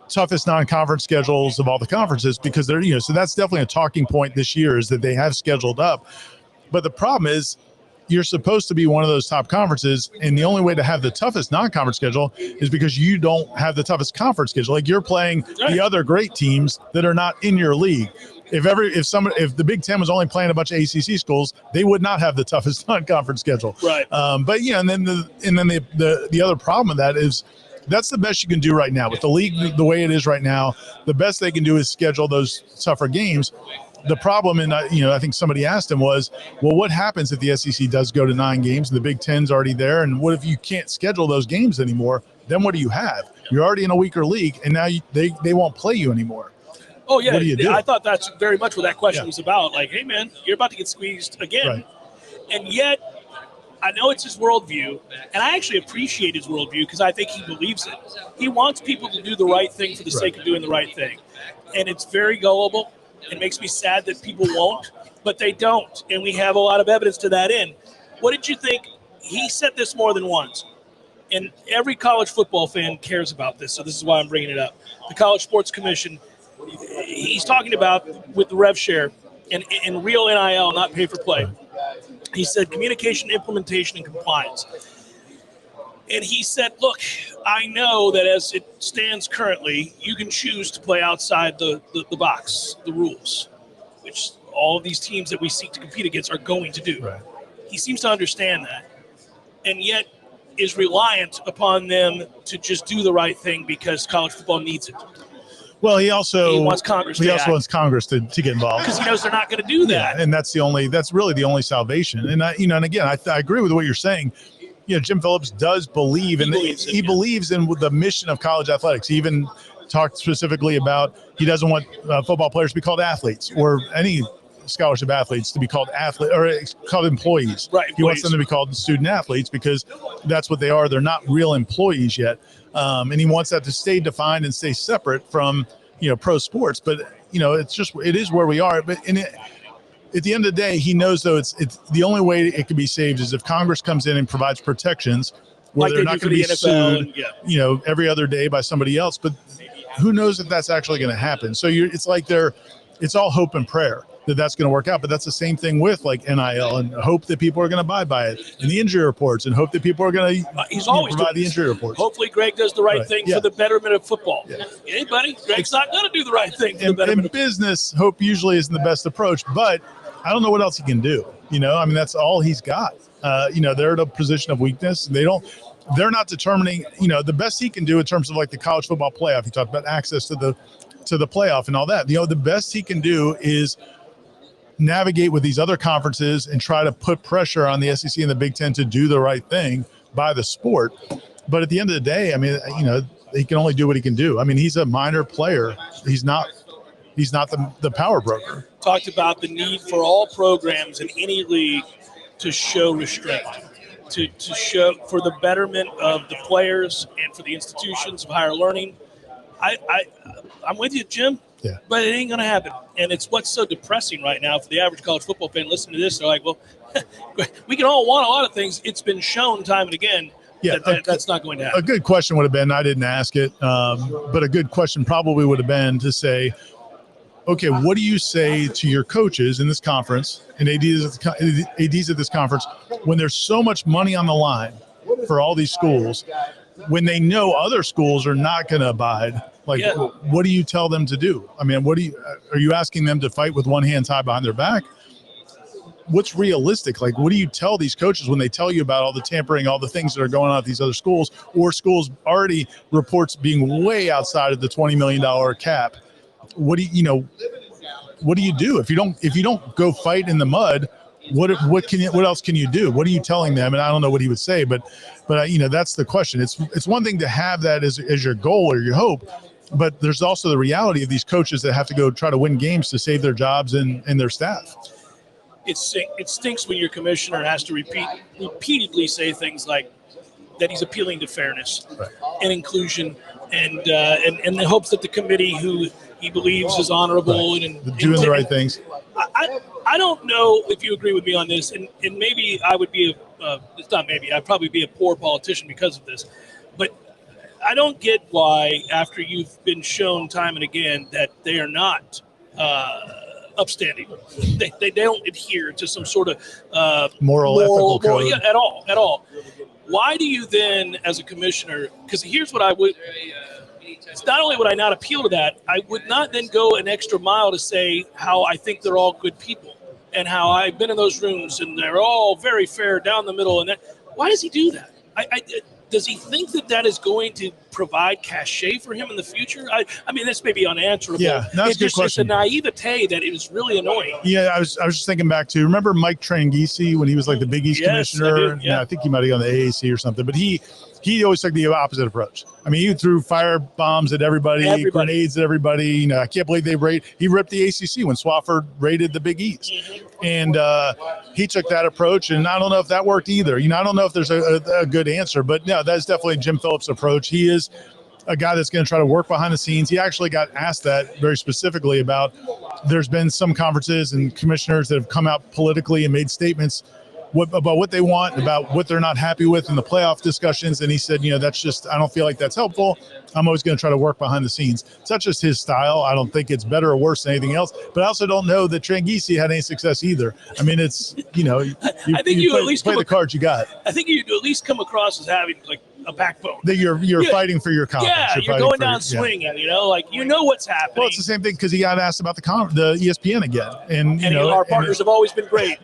toughest non-conference schedules of all the conferences, because they're, so that's definitely a talking point this year, is that they have scheduled up. But the problem is, you're supposed to be one of those top conferences, and the only way to have the toughest non-conference schedule is because you don't have the toughest conference schedule. Like, you're playing the other great teams that are not in your league. If the Big Ten was only playing a bunch of ACC schools, they would not have the toughest non-conference schedule. Right. But and then the other problem with that is that's the best you can do right now with the league the way it is right now. The best they can do is schedule those tougher games. The problem, and I think somebody asked him, was, well, what happens if the SEC does go to 9 games and the Big Ten's already there, and what if you can't schedule those games anymore? Then what do you have? You're already in a weaker league, and now they won't play you anymore. Oh, yeah. What do you do? I thought that's very much what that question was about. Like, hey, man, you're about to get squeezed again. Right. And yet, I know it's his worldview, and I actually appreciate his worldview because I think he believes it. He wants people to do the right thing for the sake of doing the right thing. And it's very gullible. It makes me sad that people won't, but they don't. And we have a lot of evidence to that end. What did you think he said this more than once, and every college football fan cares about this, so this is why I'm bringing it up. The College Sports Commission, he's talking about with the rev share and real NIL, not pay for play. He said communication, implementation, and compliance. And he said, look, I know that as it stands currently, you can choose to play outside the box, the rules, which all of these teams that we seek to compete against are going to do. Right. He seems to understand that, and yet is reliant upon them to just do the right thing because college football needs it. Well, he wants Congress. Wants Congress to get involved because he knows they're not going to do that. Yeah, and that's really the only salvation. And and again, I agree with what you're saying. Jim Phillips does believe, he believes in the mission of college athletics. He even talked specifically about he doesn't want football players to be called athletes or any scholarship athletes to be called athlete or called employees. Right. He wants them to be called student athletes because that's what they are. They're not real employees yet. And he wants that to stay defined and stay separate from, pro sports. But, it is where we are. But at the end of the day, he knows, though, it's the only way it can be saved is if Congress comes in and provides protections where they're not going to be sued, every other day by somebody else. But who knows if that's actually going to happen? So it's all hope and prayer that that's going to work out. But that's the same thing with like NIL and hope that people are going to abide by it, and the injury reports, and hope that people are going to provide the injury reports. Hopefully Greg does the right thing for the betterment of football. Yeah. Hey, buddy, Greg's not going to do the right thing for the betterment of business. Hope usually isn't the best approach, but I don't know what else he can do. That's all he's got. They're at a position of weakness. They're not determining, the best he can do in terms of like the college football playoff. He talked about access to the playoff and all that. The best he can do is navigate with these other conferences and try to put pressure on the SEC and the Big Ten to do the right thing by the sport. But at the end of the day, he can only do what he can do. He's a minor player. He's not the power broker. Talked about the need for all programs in any league to show restraint, to show for the betterment of the players and for the institutions of higher learning. I'm with you, Jim. Yeah. But it ain't going to happen. And it's what's so depressing right now for the average college football fan. Listen to this. They're like, well, we can all want a lot of things. It's been shown time and again that's not going to happen. A good question would have been, I didn't ask it, but a good question probably would have been to say, okay, what do you say to your coaches in this conference and ADs at this conference when there's so much money on the line for all these schools, when they know other schools are not going to abide? What do you tell them to do? Are you asking them to fight with one hand tied behind their back? What's realistic? What do you tell these coaches when they tell you about all the tampering, all the things that are going on at these other schools, or schools already reports being way outside of the $20 million cap? What do you do if you don't go fight in the mud? What else can you do? What are you telling them? And I don't know what he would say, but that's the question. It's one thing to have that as your goal or your hope, but there's also the reality of these coaches that have to go try to win games to save their jobs and their staff. It stinks when your commissioner has to repeatedly say things like that he's appealing to fairness and inclusion and the hopes that the committee who he believes is honorable and doing the right things. I don't know if you agree with me on this, and maybe I would be I'd probably be a poor politician because of this, but I don't get why, after you've been shown time and again that they are not upstanding, they don't adhere to some sort of moral ethical code. At all. Why do you then, as a commissioner, because here's what I would, it's not only would I not appeal to that, I would not then go an extra mile to say how I think they're all good people and how I've been in those rooms and they're all very fair down the middle. And that, why does he do that? Does he think that is going to provide cachet for him in the future? This may be unanswerable. Yeah, that's a good question. It's a naivete that it was really annoying. Yeah, I was just thinking back to, remember Mike Tranghese when he was like the Big East commissioner? I think he might have gone to the AAC or something, but he always took the opposite approach. He threw fire bombs at everybody, grenades at everybody. I can't believe he ripped the ACC when Swafford raided the Big East. Mm-hmm. And he took that approach, and I don't know if that worked either. I don't know if there's a good answer, but no, that's definitely Jim Phillips' approach. He is a guy that's going to try to work behind the scenes. He actually got asked that very specifically about, there's been some conferences and commissioners that have come out politically and made statements about what they want, about what they're not happy with in the playoff discussions. And he said, that's just, I don't feel like that's helpful. I'm always going to try to work behind the scenes. It's not just his style. I don't think it's better or worse than anything else, but I also don't know that Tranghese had any success either. I mean, it's, I think you play, at least play the cards you got. I think you at least come across as having like a backbone. That you're fighting for your confidence. Yeah, you're going down swinging, what's happening. Well, it's the same thing because he got asked about the ESPN again. And our partners have always been great.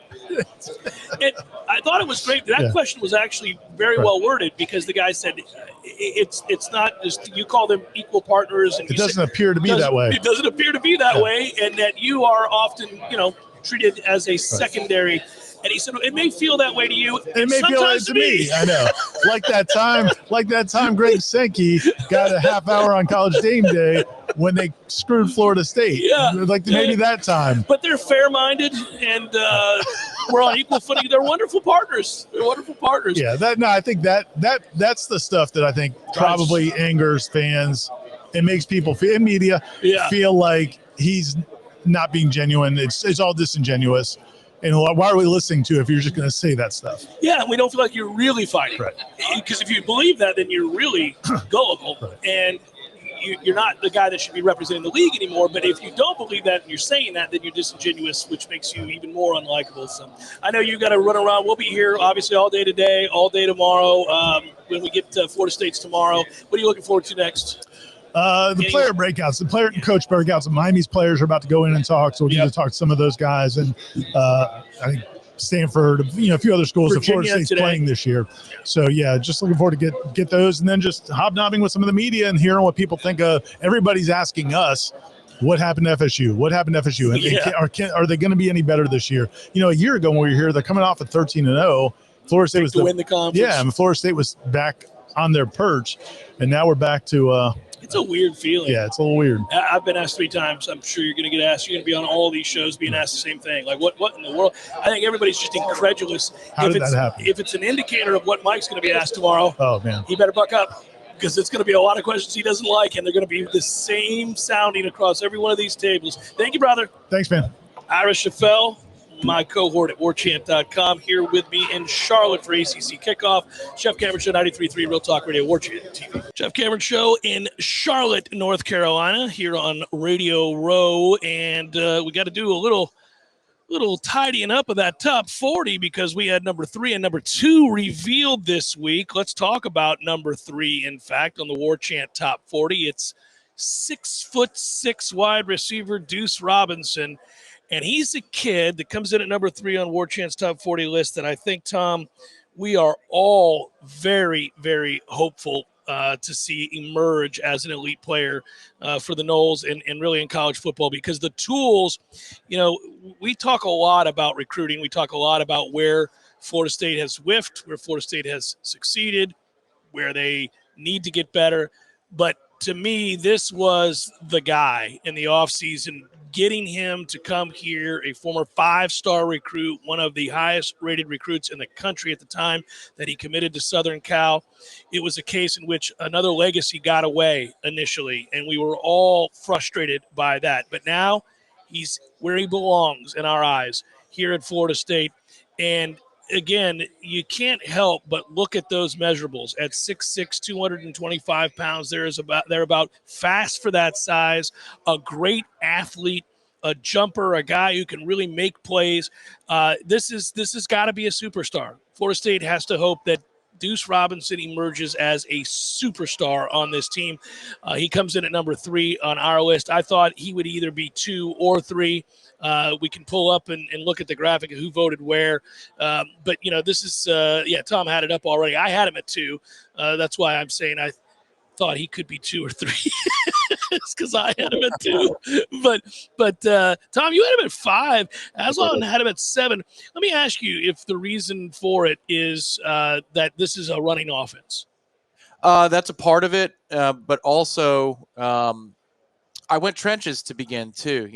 I thought it was great. That question was actually very well worded because the guy said it's not just you call them equal partners. And it doesn't appear to be that way. It doesn't appear to be that way, and that you are often, treated as a secondary. And he said, it may feel that way to you. It may feel that to me. I know. Like that time Greg Sankey got a half hour on College Game Day when they screwed Florida State. Yeah. Maybe that time. But they're fair-minded, and we're on equal footing. They're wonderful partners. Yeah, I think that's the stuff that I think probably angers fans. It makes people in media feel like he's not being genuine. It's all disingenuous. And why are we listening to if you're just going to say that stuff? Yeah, we don't feel like you're really fighting. Right. Because if you believe that, then you're really gullible. Right. And you're not the guy that should be representing the league anymore. But if you don't believe that and you're saying that, then you're disingenuous, which makes you even more unlikable. So I know you got to run around. We'll be here, obviously, all day today, all day tomorrow. When we get to Florida State's tomorrow, what are you looking forward to next? The player breakouts, the player and coach breakouts. Miami's players are about to go in and talk, so we need to talk to some of those guys. And I think Stanford, a few other schools that Florida State's playing this year. So just looking forward to get those, and then just hobnobbing with some of the media and hearing what people think of. Everybody's asking us, what happened to FSU? What happened to FSU? And are they going to be any better this year? A year ago when we were here, they're coming off at 13-0. Florida State was to win the conference. Yeah, and Florida State was back on their perch, and now we're back to. It's a weird feeling. Yeah, it's a little weird. I've been asked 3 times. I'm sure you're going to get asked. You're going to be on all these shows being asked the same thing. Like, what in the world? I think everybody's just incredulous. How did that happen? If it's an indicator of what Mike's going to be asked tomorrow, oh man, he better buck up because it's going to be a lot of questions he doesn't like, and they're going to be the same sounding across every one of these tables. Thank you, brother. Thanks, man. Ira Chaffel, my cohort at Warchant.com, here with me in Charlotte for ACC Kickoff. Jeff Cameron Show, 93.3 Real Talk Radio, Warchant TV. Jeff Cameron Show in Charlotte, North Carolina, here on Radio Row. And we got to do a little tidying up of that top 40 because we had number 3 and number 2 revealed this week. Let's talk about number 3, in fact, on the Warchant top 40. It's 6'6" wide receiver Deuce Robinson. And he's a kid that comes in at number 3 on Warchant's top 40 list that I think, Tom, we are all very, very hopeful to see emerge as an elite player for the Noles and really in college football because the tools, we talk a lot about recruiting. We talk a lot about where Florida State has whiffed, where Florida State has succeeded, where they need to get better. But to me, this was the guy in the offseason, getting him to come here, a former 5-star recruit, one of the highest-rated recruits in the country at the time that he committed to Southern Cal. It was a case in which another legacy got away initially, and we were all frustrated by that. But now he's where he belongs in our eyes here at Florida State. And again, you can't help but look at those measurables. At 6'6", 225 pounds, they're about fast for that size, a great athlete, a jumper, a guy who can really make plays. This has got to be a superstar. Florida State has to hope that Deuce Robinson emerges as a superstar on this team. He comes in at number 3 on our list. I thought he would either be 2 or 3. We can pull up and look at the graphic of who voted where. But, this is, Tom had it up already. I had him at 2. That's why I'm saying I thought he could be 2 or 3. It's because I had him at 2. But Tom, you had him at 5. Aslan had him at 7. Let me ask you if the reason for it is that this is a running offense. That's a part of it, but also I went trenches to begin too.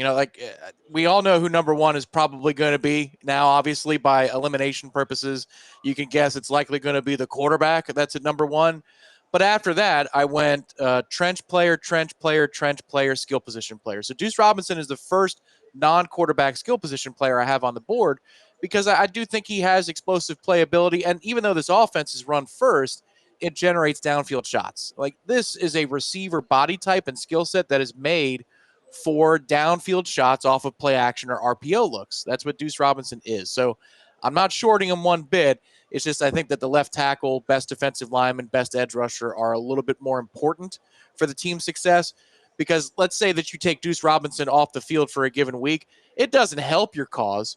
We all know who number 1 is probably going to be now. Obviously, by elimination purposes, you can guess it's likely going to be the quarterback. That's at number 1. But after that, I went trench player, skill position player. So Deuce Robinson is the first non-quarterback skill position player I have on the board. because I do think he has explosive playability. And even though this offense is run first, it generates downfield shots. Like, this is a receiver body type and skill set that is made for downfield shots off of play action or RPO looks. That's what Deuce Robinson is. So I'm not shorting him one bit. It's just I think that the left tackle, best defensive lineman, best edge rusher are a little bit more important for the team's success, because let's say that you take Deuce Robinson off the field for a given week. It doesn't help your cause,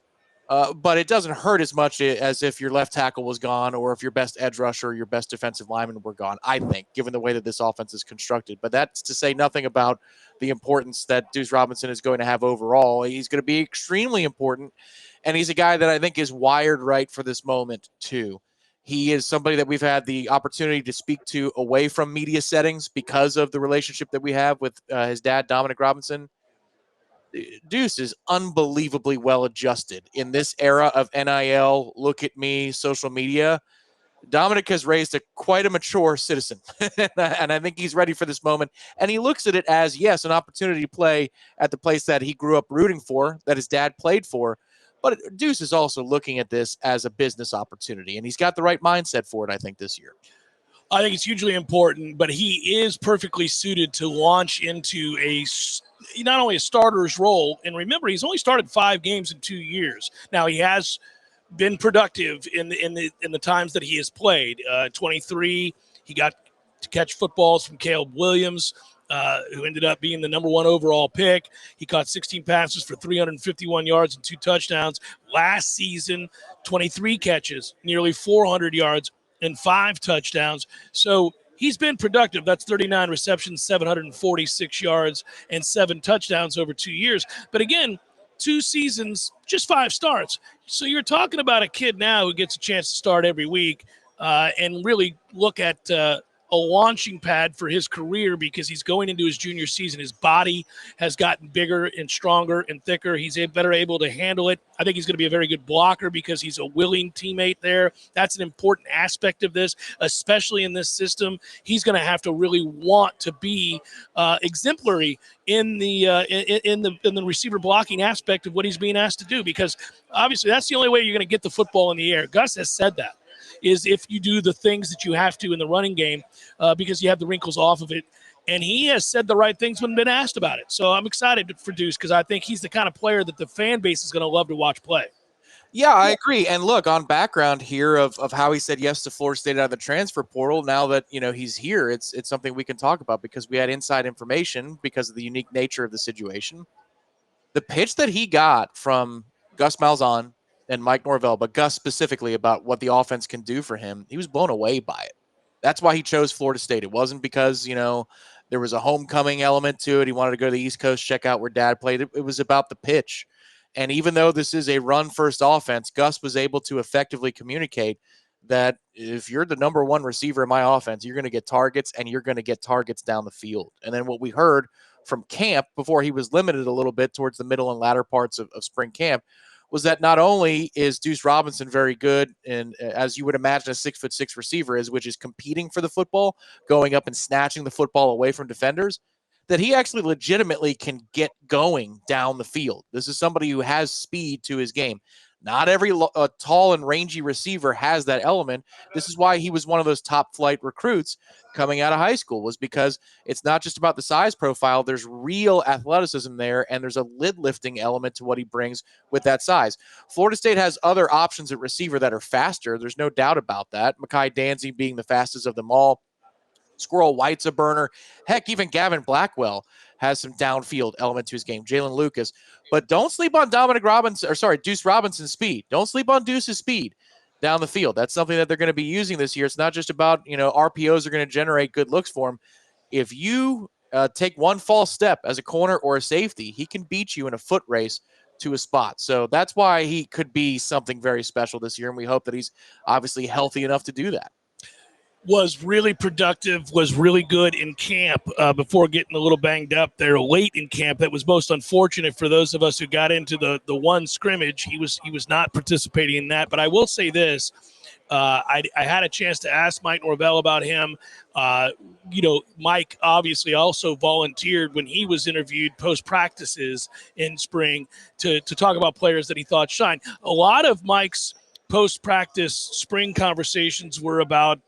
but it doesn't hurt as much as if your left tackle was gone or if your best edge rusher or your best defensive lineman were gone, I think, given the way that this offense is constructed. But that's to say nothing about the importance that Deuce Robinson is going to have overall. He's going to be extremely important, and he's a guy that I think is wired right for this moment too. He is somebody that we've had the opportunity to speak to away from media settings because of the relationship that we have with his dad, Dominic Robinson. Deuce is unbelievably well adjusted in this era of NIL, look at me, social media. Dominic has raised quite a mature citizen, and I think he's ready for this moment. And he looks at it as, yes, an opportunity to play at the place that he grew up rooting for, that his dad played for. But Deuce is also looking at this as a business opportunity, and he's got the right mindset for it, I think, this year. I think it's hugely important, but he is perfectly suited to launch into not only a starter's role, and remember, he's only started 5 games in 2 years. Now, he has been productive in the times that he has played. 23, he got to catch footballs from Caleb Williams, who ended up being the number 1 overall pick. He caught 16 passes for 351 yards and 2 touchdowns. Last season, 23 catches, nearly 400 yards, and 5 touchdowns. So he's been productive. That's 39 receptions, 746 yards, and 7 touchdowns over 2 years. But again, 2 seasons, just 5 starts. So you're talking about a kid now who gets a chance to start every week and really look at a launching pad for his career, because he's going into his junior season. His body has gotten bigger and stronger and thicker. He's better able to handle it. I think he's going to be a very good blocker because he's a willing teammate there. That's an important aspect of this, especially in this system. He's going to have to really want to be exemplary in the receiver blocking aspect of what he's being asked to do, because obviously that's the only way you're going to get the football in the air. Gus has said that, is if you do the things that you have to in the running game, because you have the wrinkles off of it. And he has said the right things when been asked about it. So I'm excited for Deuce, because I think he's the kind of player that the fan base is going to love to watch play. Yeah, I agree. And look, on background here of how he said yes to Florida State out of the transfer portal, now that he's here, it's something we can talk about because we had inside information because of the unique nature of the situation. The pitch that he got from Gus Malzahn and Mike Norvell, but Gus specifically, about what the offense can do for him, he was blown away by it. That's why he chose Florida State. It wasn't because, there was a homecoming element to it. He wanted to go to the East Coast, check out where dad played. It was about the pitch. And even though this is a run-first offense, Gus was able to effectively communicate that if you're the number 1 receiver in my offense, you're going to get targets, and you're going to get targets down the field. And then what we heard from camp, before he was limited a little bit towards the middle and latter parts of spring camp, was that not only is Deuce Robinson very good, and as you would imagine a 6'6" receiver is, which is competing for the football, going up and snatching the football away from defenders, that he actually legitimately can get going down the field. This is somebody who has speed to his game. Not every tall and rangy receiver has that element. This is why he was one of those top flight recruits coming out of high school, was because it's not just about the size profile. There's real athleticism there, and there's a lid lifting element to what he brings with that size. Florida State has other options at receiver that are faster. There's no doubt about that. Mekhi Danzey being the fastest of them all. Squirrel White's a burner. Heck, even Gavin Blackwell has some downfield element to his game. Jalen Lucas. But don't sleep on Deuce Robinson's speed. Don't sleep on Deuce's speed down the field. That's something that they're going to be using this year. It's not just about, RPOs are going to generate good looks for him. If you take one false step as a corner or a safety, he can beat you in a foot race to a spot. So that's why he could be something very special this year, and we hope that he's obviously healthy enough to do that. Was really productive, was really good in camp before getting a little banged up there late in camp. That was most unfortunate for those of us who got into the one scrimmage. He was not participating in that. But I will say this, I had a chance to ask Mike Norvell about him. Mike obviously also volunteered when he was interviewed post practices in spring to talk about players that he thought shined. A lot of Mike's post practice spring conversations were about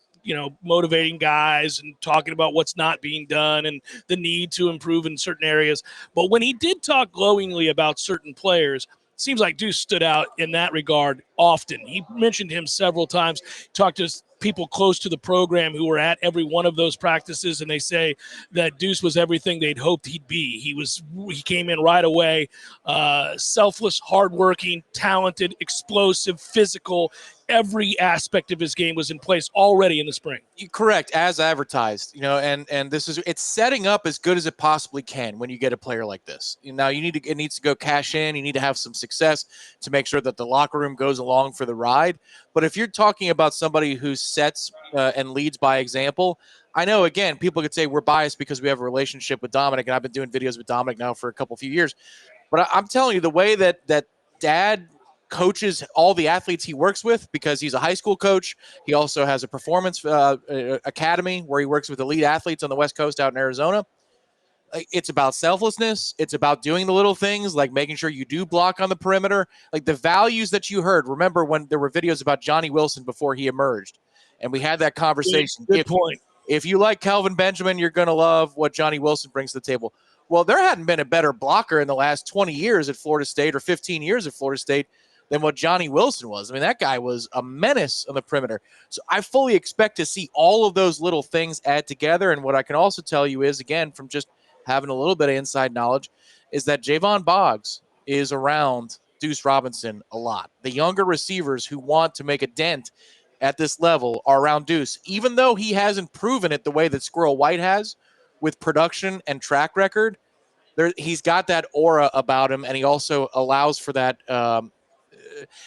motivating guys and talking about what's not being done and the need to improve in certain areas. But when he did talk glowingly about certain players, seems like Deuce stood out in that regard often. He mentioned him several times, talked to people close to the program who were at every one of those practices, and they say that Deuce was everything they'd hoped he'd be. He came in right away, selfless, hardworking, talented, explosive, physical. Every aspect of his game was in place already in the spring. Correct, as advertised, and it's setting up as good as it possibly can when you get a player like this. Now it needs to go cash in. You need to have some success to make sure that the locker room goes along for the ride. But if you're talking about somebody who sets and leads by example, I know, again, people could say we're biased because we have a relationship with Dominic, and I've been doing videos with Dominic now for a few years. But I'm telling you, the way that Dad coaches all the athletes he works with, because he's a high school coach. He also has a performance academy where he works with elite athletes on the West Coast out in Arizona. It's about selflessness. It's about doing the little things like making sure you do block on the perimeter. Like the values that you heard. Remember when there were videos about Johnny Wilson before he emerged, and we had that conversation. Good point. If you like Kelvin Benjamin, you're going to love what Johnny Wilson brings to the table. Well, there hadn't been a better blocker in the last 20 years at Florida State or 15 years at Florida State than what Johnny Wilson was. I mean, that guy was a menace on the perimeter. So I fully expect to see all of those little things add together. And what I can also tell you is, again, from just having a little bit of inside knowledge, is that Javon Boggs is around Deuce Robinson a lot. The younger receivers who want to make a dent at this level are around Deuce, even though he hasn't proven it the way that Squirrel White has with production and track record. He's got that aura about him, and he also allows for that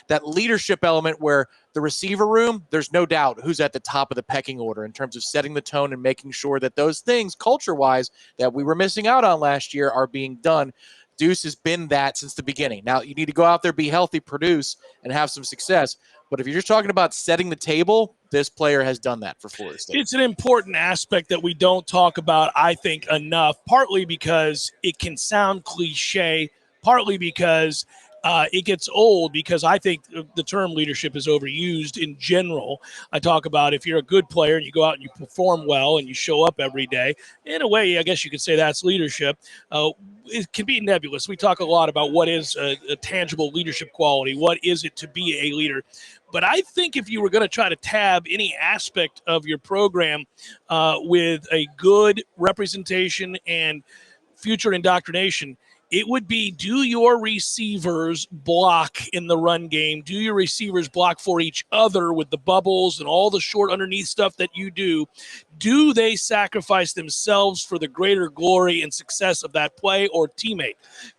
that leadership element where the receiver room, there's no doubt who's at the top of the pecking order in terms of setting the tone and making sure that those things culture-wise that we were missing out on last year are being done. Deuce has been that since the beginning. Now, you need to go out there, be healthy, produce, and have some success. But if you're just talking about setting the table, this player has done that for Florida State. It's an important aspect that we don't talk about, I think, enough, partly because it can sound cliche, partly because it gets old, because I think the term leadership is overused in general. I talk about if you're a good player and you go out and you perform well and you show up every day, in a way, I guess you could say that's leadership. It can be nebulous. We talk a lot about what is a tangible leadership quality. What is it to be a leader? But I think if you were going to try to tab any aspect of your program with a good representation and future indoctrination, it would be, do your receivers block in the run game? Do your receivers block for each other with the bubbles and all the short underneath stuff that you do? Do they sacrifice themselves for the greater glory and success of that play or teammate?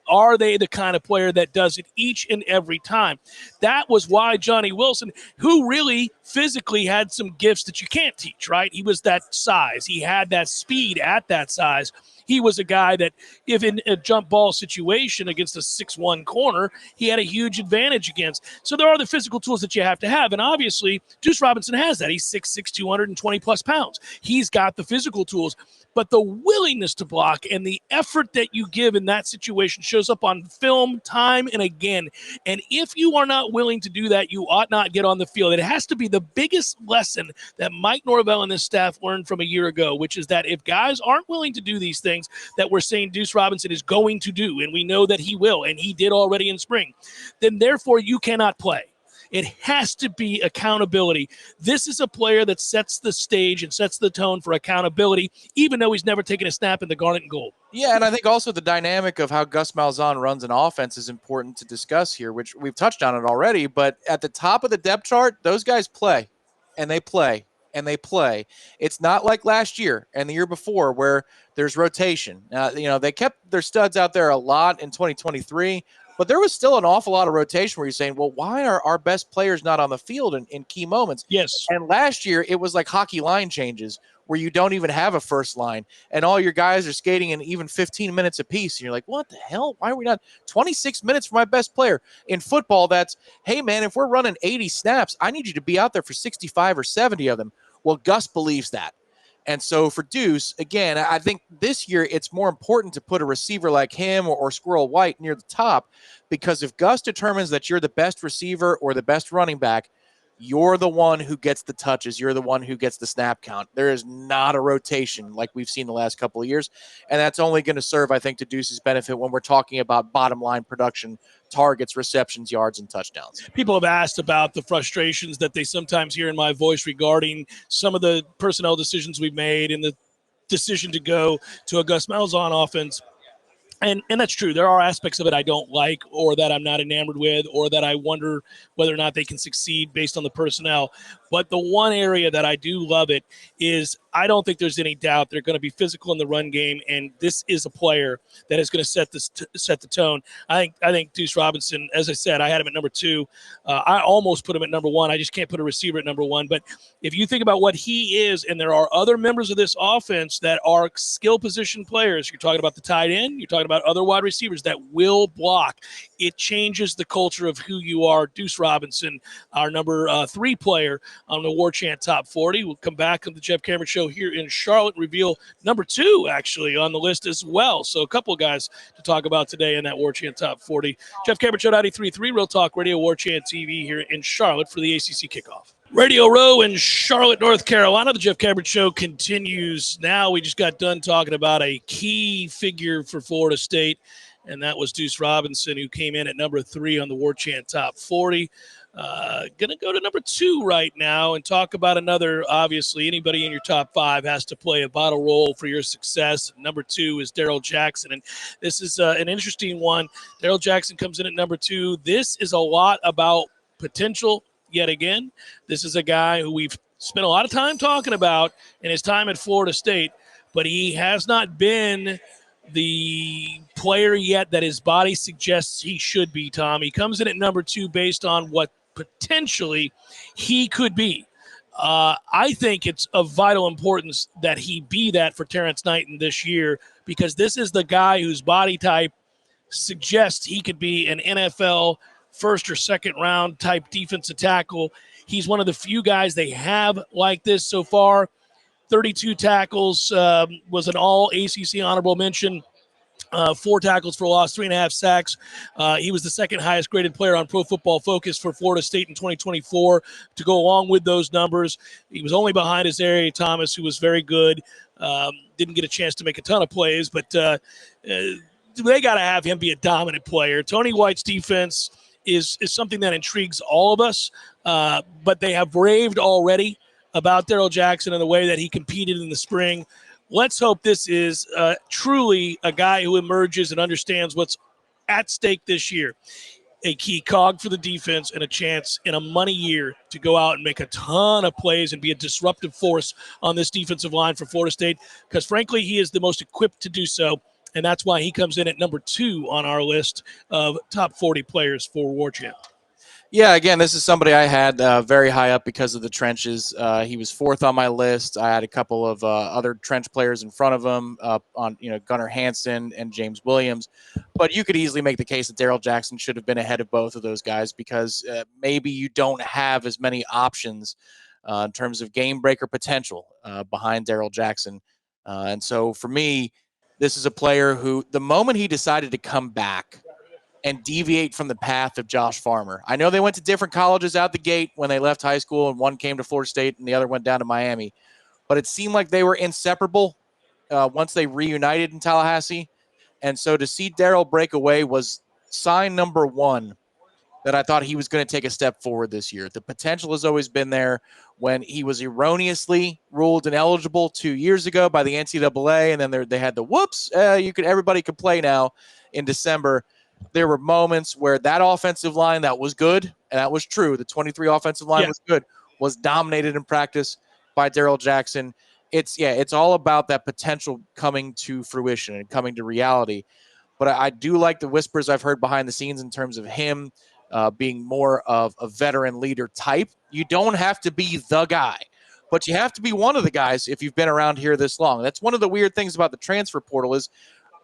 Are they the kind of player that does it each and every time? That was why Johnny Wilson, who really physically had some gifts that you can't teach, right? He was that size. He had that speed at that size. He was a guy that if in a jump ball situation against a 6'1" corner, he had a huge advantage against. So there are the physical tools that you have to have. And obviously, Deuce Robinson has that. He's 6'6", 220-plus pounds. He's got the physical tools. But the willingness to block and the effort that you give in that situation shows up on film time and again. And if you are not willing to do that, you ought not get on the field. It has to be the biggest lesson that Mike Norvell and his staff learned from a year ago, which is that if guys aren't willing to do these things that we're saying Deuce Robinson is going to do, and we know that he will, and he did already in spring, then therefore you cannot play. It has to be accountability. This is a player that sets the stage and sets the tone for accountability, even though he's never taken a snap in the garnet and gold. Yeah, and I think also the dynamic of how Gus Malzahn runs an offense is important to discuss here, which we've touched on it already. But at the top of the depth chart, those guys play, and they play, and they play. It's not like last year and the year before where there's rotation. They kept their studs out there a lot in 2023. But there was still an awful lot of rotation where you're saying, well, why are our best players not on the field in key moments? Yes. And last year, it was like hockey line changes where you don't even have a first line, and all your guys are skating in even 15 minutes apiece. And you're like, what the hell? Why are we not 26 minutes for my best player? In football, that's, hey, man, if we're running 80 snaps, I need you to be out there for 65 or 70 of them. Well, Gus believes that. And so for Deuce, again, I think this year it's more important to put a receiver like him or Squirrel White near the top, because if Gus determines that you're the best receiver or the best running back, you're the one who gets the touches. You're the one who gets the snap count. There is not a rotation like we've seen the last couple of years. And that's only going to serve, I think, to Deuce's benefit when we're talking about bottom line production, targets, receptions, yards, and touchdowns. People have asked about the frustrations that they sometimes hear in my voice regarding some of the personnel decisions we've made and the decision to go to a Gus Malzahn offense. And that's true. There are aspects of it I don't like, or that I'm not enamored with, or that I wonder whether or not they can succeed based on the personnel. But the one area that I do love it is I don't think there's any doubt they're going to be physical in the run game, and this is a player that is going to set the tone. I think Deuce Robinson, as I said, I had him at number 2. I almost put him at number 1. I just can't put a receiver at number 1. But if you think about what he is, and there are other members of this offense that are skill position players, you're talking about the tight end, you're talking about other wide receivers that will block. It changes the culture of who you are. Deuce Robinson, our number 3 player on the Warchant Top 40. We'll come back on the Jeff Cameron Show here in Charlotte and reveal number 2 actually on the list as well. So a couple of guys to talk about today in that Warchant Top 40. Jeff Cameron Show 93.3 Real Talk Radio, Warchant TV here in Charlotte for the ACC Kickoff. Radio Row in Charlotte, North Carolina. The Jeff Cameron Show continues. Now we just got done talking about a key figure for Florida State, and that was Deuce Robinson, who came in at number 3 on the Warchant Top 40. Going to go to number 2 right now and talk about another. Obviously, anybody in your top 5 has to play a vital role for your success. Number 2 is Darrell Jackson, and this is an interesting one. Darrell Jackson comes in at number 2. This is a lot about potential. Yet again, this is a guy who we've spent a lot of time talking about in his time at Florida State, but he has not been the player yet that his body suggests he should be, Tom. He comes in at number 2 based on what potentially he could be. I think it's of vital importance that he be that for Terrence Knighton this year, because this is the guy whose body type suggests he could be an NFL first or second round type defensive tackle. He's one of the few guys they have like this so far. 32 tackles, was an all ACC honorable mention. 4 tackles for loss, 3.5 sacks. He was the second highest graded player on Pro Football Focus for Florida State in 2024. To go along with those numbers, he was only behind Isaiah Thomas, who was very good. Didn't get a chance to make a ton of plays, but they got to have him be a dominant player. Tony White's defense is something that intrigues all of us, but they have raved already about Darrell Jackson and the way that he competed in the spring. Let's hope this is truly a guy who emerges and understands what's at stake this year. A key cog for the defense and a chance in a money year to go out and make a ton of plays and be a disruptive force on this defensive line for Florida State, because frankly, he is the most equipped to do so. And that's why he comes in at number 2 on our list of top 40 players for Warchant. Yeah, again, this is somebody I had very high up because of the trenches. He was 4th on my list. I had a couple of other trench players in front of him on, Gunnar Hansen and James Williams. But you could easily make the case that Darrell Jackson should have been ahead of both of those guys, because maybe you don't have as many options in terms of game breaker potential behind Darrell Jackson. And so for me, this is a player who, the moment he decided to come back and deviate from the path of Josh Farmer. I know they went to different colleges out the gate when they left high school, and one came to Florida State and the other went down to Miami. But it seemed like they were inseparable once they reunited in Tallahassee. And so to see Darrell break away was sign number 1 that I thought he was going to take a step forward this year. The potential has always been there. When he was erroneously ruled ineligible 2 years ago by the NCAA, and then they had the whoops, everybody could play now in December. There were moments where that offensive line that was good, and that was true, the 23 offensive line was good, was dominated in practice by Darrell Jackson. It's all about that potential coming to fruition and coming to reality. But I do like the whispers I've heard behind the scenes in terms of him being more of a veteran leader type. You don't have to be the guy, but you have to be one of the guys if you've been around here this long. That's one of the weird things about the transfer portal is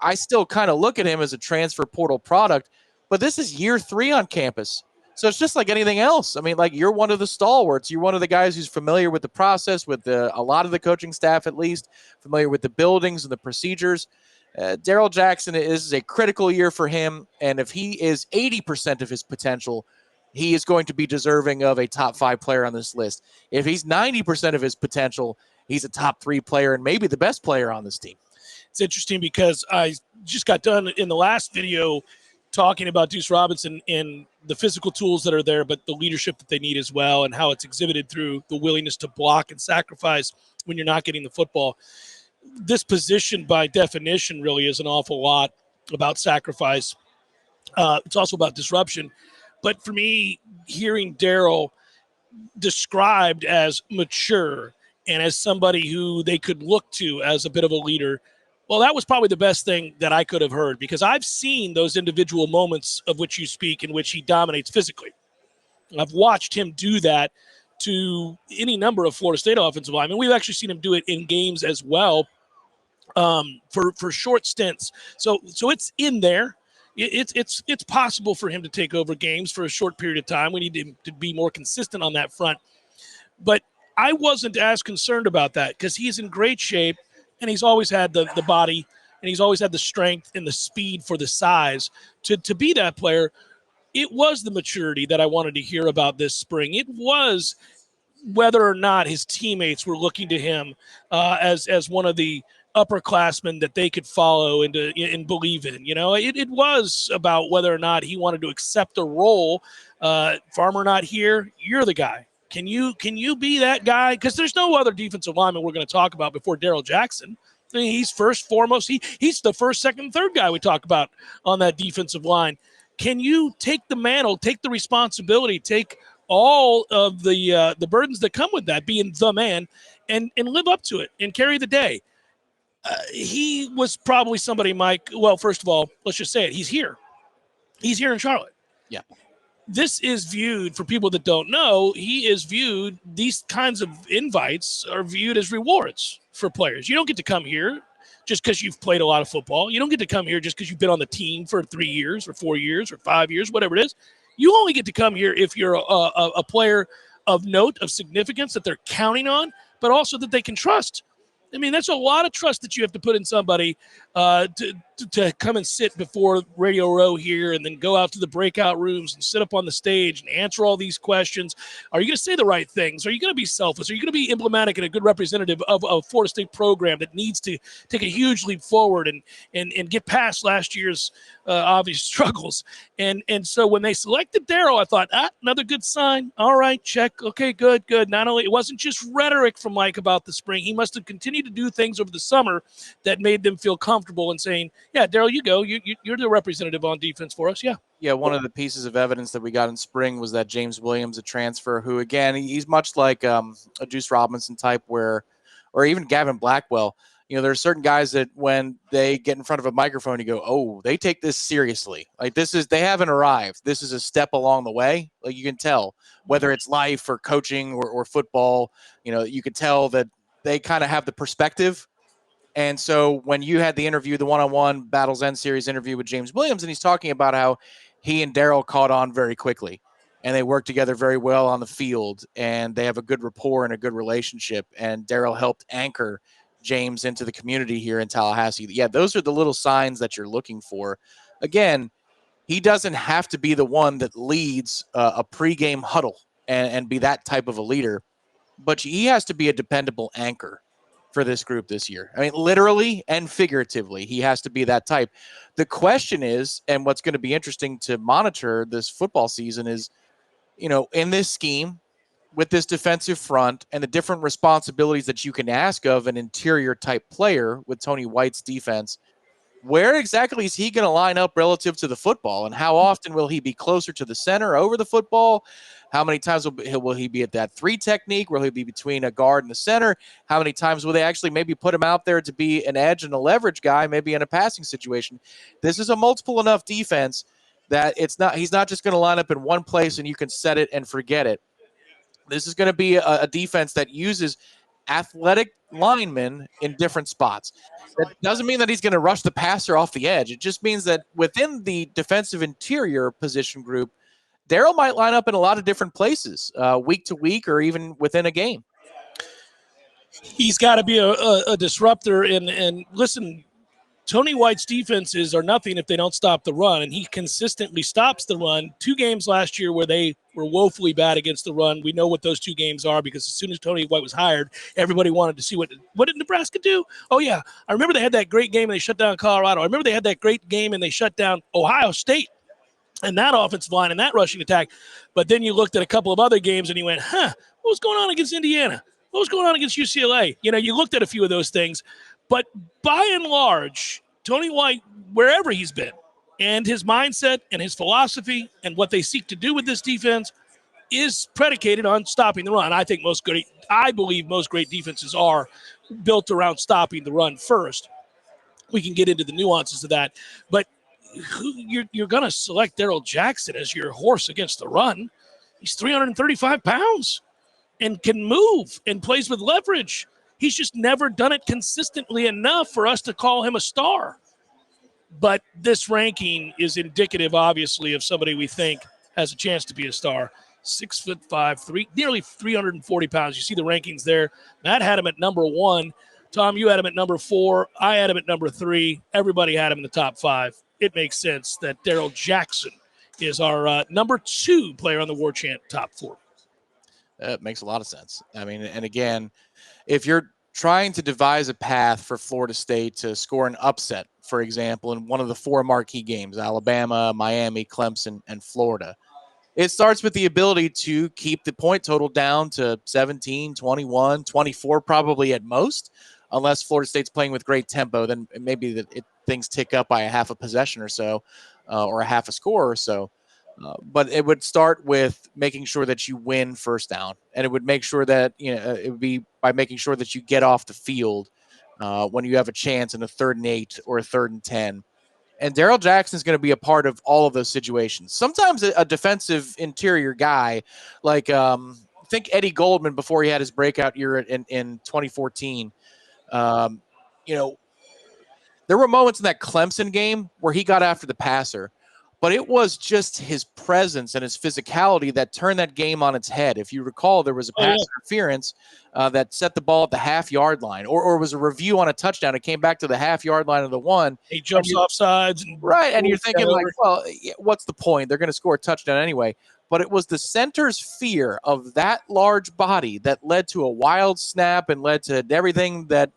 I still kind of look at him as a transfer portal product, but this is year 3 on campus. So it's just like anything else. I mean, like, you're one of the stalwarts. You're one of the guys who's familiar with the process, with a lot of the coaching staff at least, familiar with the buildings and the procedures. Darrell Jackson, this is a critical year for him, and if he is 80% of his potential, he is going to be deserving of a top 5 player on this list. If he's 90% of his potential, he's a top 3 player and maybe the best player on this team. It's interesting because I just got done in the last video talking about Deuce Robinson and the physical tools that are there, but the leadership that they need as well, and how it's exhibited through the willingness to block and sacrifice when you're not getting the football. This position, by definition, really is an awful lot about sacrifice. It's also about disruption. But for me, hearing Darrell described as mature and as somebody who they could look to as a bit of a leader, well, that was probably the best thing that I could have heard, because I've seen those individual moments of which you speak in which he dominates physically. I've watched him do that to any number of Florida State offensive linemen. We've actually seen him do it in games as well, for short stints. So it's in there. It's possible for him to take over games for a short period of time. We need him to be more consistent on that front. But I wasn't as concerned about that because he's in great shape, and he's always had the body, and he's always had the strength and the speed for the size to be that player. It was the maturity that I wanted to hear about this spring. It was whether or not his teammates were looking to him as one of the upperclassmen that they could follow and believe in. You know, it was about whether or not he wanted to accept a role. Farmer not here, you're the guy. Can you be that guy? Because there's no other defensive lineman we're going to talk about before Darrell Jackson. I mean, he's first, foremost. He's the first, second, third guy we talk about on that defensive line. Can you take the mantle, take the responsibility, take all of the burdens that come with that, being the man, and live up to it and carry the day? He was probably somebody, Mike. Well, first of all, let's just say it. He's here. He's here in Charlotte. Yeah. This is viewed, for people that don't know, these kinds of invites are viewed as rewards for players. You don't get to come here just because you've played a lot of football. You don't get to come here just because you've been on the team for 3 years or 4 years or 5 years, whatever it is. You only get to come here if you're a player of note, of significance that they're counting on, but also that they can trust. I mean, that's a lot of trust that you have to put in somebody to come and sit before Radio Row here and then go out to the breakout rooms and sit up on the stage and answer all these questions. Are you going to say the right things? Are you going to be selfless? Are you going to be emblematic and a good representative of a Florida State program that needs to take a huge leap forward and get past last year's obvious struggles? And so when they selected Darrell, I thought, another good sign. All right, check. Okay, good. Not only, it wasn't just rhetoric from Mike about the spring. He must have continued to do things over the summer that made them feel comfortable and saying, yeah, Darrell, you go. You're the representative on defense for us. Yeah. Yeah, one of the pieces of evidence that we got in spring was that James Williams, a transfer, who, again, he's much like a Deuce Robinson type or even Gavin Blackwell. You know, there are certain guys that when they get in front of a microphone, you go, oh, they take this seriously. Like, they haven't arrived. This is a step along the way. Like, you can tell, whether it's life or coaching or football, you know, you could tell that they kind of have the perspective. And so when you had the interview, the one-on-one Battles End series interview with James Williams, and he's talking about how he and Darrell caught on very quickly and they work together very well on the field and they have a good rapport and a good relationship. And Darrell helped anchor James into the community here in Tallahassee. Yeah, those are the little signs that you're looking for. Again, he doesn't have to be the one that leads a pregame huddle and be that type of a leader, but he has to be a dependable anchor for this group this year. I mean, literally and figuratively, he has to be that type. The question is, and what's going to be interesting to monitor this football season is, you know, in this scheme with this defensive front and the different responsibilities that you can ask of an interior type player with Tony White's defense, where exactly is he going to line up relative to the football, and how often will he be closer to the center over the football? How many times will he be at that 3 technique? Will he be between a guard and the center? How many times will they actually maybe put him out there to be an edge and a leverage guy, maybe in a passing situation? This is a multiple enough defense that he's not just going to line up in one place and you can set it and forget it. This is going to be a defense that uses athletic linemen in different spots. That doesn't mean that he's going to rush the passer off the edge. It just means that within the defensive interior position group, Darryl might line up in a lot of different places week to week or even within a game. He's got to be a disruptor. And listen, Tony White's defenses are nothing if they don't stop the run, and he consistently stops the run. 2 games last year where they were woefully bad against the run. We know what those 2 games are because as soon as Tony White was hired, everybody wanted to see what did Nebraska do? Oh, yeah. I remember they had that great game and they shut down Colorado. I remember they had that great game and they shut down Ohio State and that offensive line and that rushing attack. But then you looked at a couple of other games and you went, what was going on against Indiana? What was going on against UCLA? You looked at a few of those things. But by and large, Tony White, wherever he's been, and his mindset and his philosophy and what they seek to do with this defense is predicated on stopping the run. I believe most great defenses are built around stopping the run first. We can get into the nuances of that. But you're going to select Darryl Jackson as your horse against the run. He's 335 pounds and can move and plays with leverage. He's just never done it consistently enough for us to call him a star. But this ranking is indicative, obviously, of somebody we think has a chance to be a star. 6'5", nearly 340 pounds. You see the rankings there. Matt had him at number 1. Tom, you had him at number 4. I had him at number 3. Everybody had him in the top 5. It makes sense that Darryl Jackson is our number 2 player on the Warchant top 4. That makes a lot of sense. I mean, and again, if you're trying to devise a path for Florida State to score an upset, for example, in one of the 4 marquee games, Alabama, Miami, Clemson, and Florida, it starts with the ability to keep the point total down to 17, 21, 24 probably at most, unless Florida State's playing with great tempo. Then maybe things tick up by a half a possession or so, or a half a score or so. But it would start with making sure that you win first down, and it would make sure that it would be by making sure that you get off the field when you have a chance in a 3rd and 8 or a 3rd and 10. And Darryl Jackson is going to be a part of all of those situations. Sometimes a defensive interior guy, like think Eddie Goldman before he had his breakout year in 2014. There were moments in that Clemson game where he got after the passer. But it was just his presence and his physicality that turned that game on its head. If you recall, there was a pass interference that set the ball at the half-yard line, or was a review on a touchdown. It came back to the half-yard line of the 1. He jumps off sides. Right, and you're thinking, like, well, what's the point? They're going to score a touchdown anyway. But it was the center's fear of that large body that led to a wild snap and led to everything that,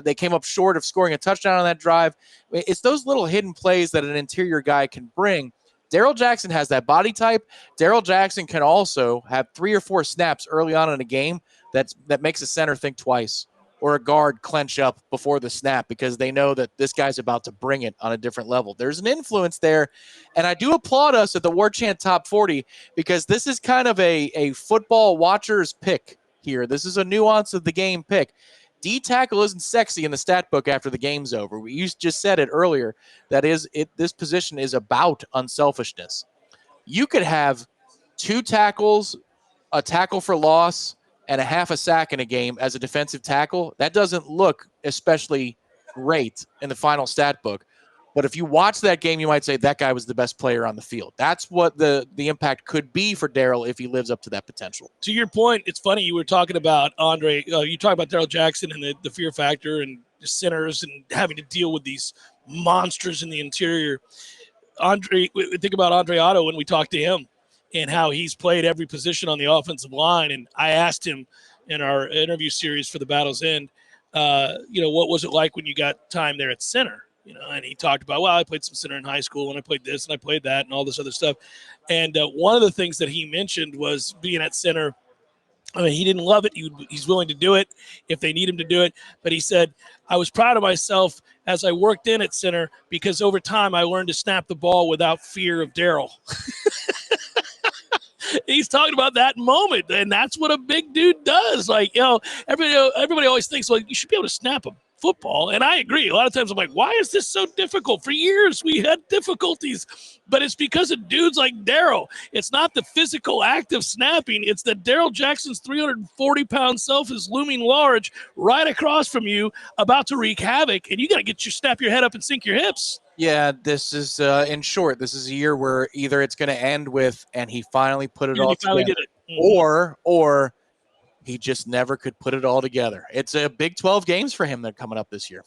they came up short of scoring a touchdown on that drive. It's those little hidden plays that an interior guy can bring. Darryl Jackson has that body type. Darryl Jackson can also have 3 or 4 snaps early on in a game that makes a center think twice, or a guard clench up before the snap because they know that this guy's about to bring it on a different level. There's an influence there, and I do applaud us at the Warchant Top 40 because this is kind of a football watcher's pick here. This is a nuance of the game pick. D tackle isn't sexy in the stat book after the game's over. You just said it earlier. This position is about unselfishness. You could have 2 tackles, a tackle for loss, and a half a sack in a game as a defensive tackle. That doesn't look especially great in the final stat book. But if you watch that game, you might say that guy was the best player on the field. That's what the impact could be for Darryl if he lives up to that potential. To your point, it's funny you were talking about, Andre, you talk about Darryl Jackson and the fear factor and the centers and having to deal with these monsters in the interior. Andre, think about Andre Otto when we talked to him and how he's played every position on the offensive line. And I asked him in our interview series for the Battle's End, what was it like when you got time there at center? And he talked about, I played some center in high school and I played this and I played that and all this other stuff. And one of the things that he mentioned was being at center I mean, he didn't love it. He's willing to do it if they need him to do it. But he said, I was proud of myself as I worked in at center because over time I learned to snap the ball without fear of Daryl. He's talking about that moment, and that's what a big dude does. Like, everybody always thinks, like, you should be able to snap a football, and I agree. A lot of times I'm like, why is this so difficult? For years we had difficulties, but it's because of dudes like Daryl. It's not the physical act of snapping. It's that Daryl Jackson's 340-pound self is looming large right across from you, about to wreak havoc, and you got to snap your head up and sink your hips. Yeah, this is, in short, this is a year where either it's going to end with, and he finally put it all together, did it. or he just never could put it all together. It's a big 12 games for him that are coming up this year.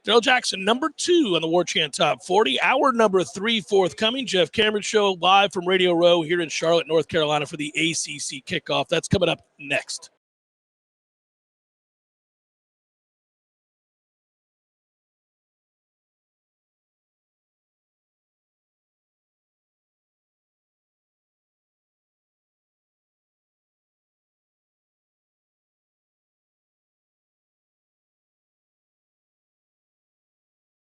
Daryl Jackson, number 2 on the Warchant Top 40. Hour number 3 forthcoming. Jeff Cameron Show live from Radio Row here in Charlotte, North Carolina for the ACC Kickoff. That's coming up next.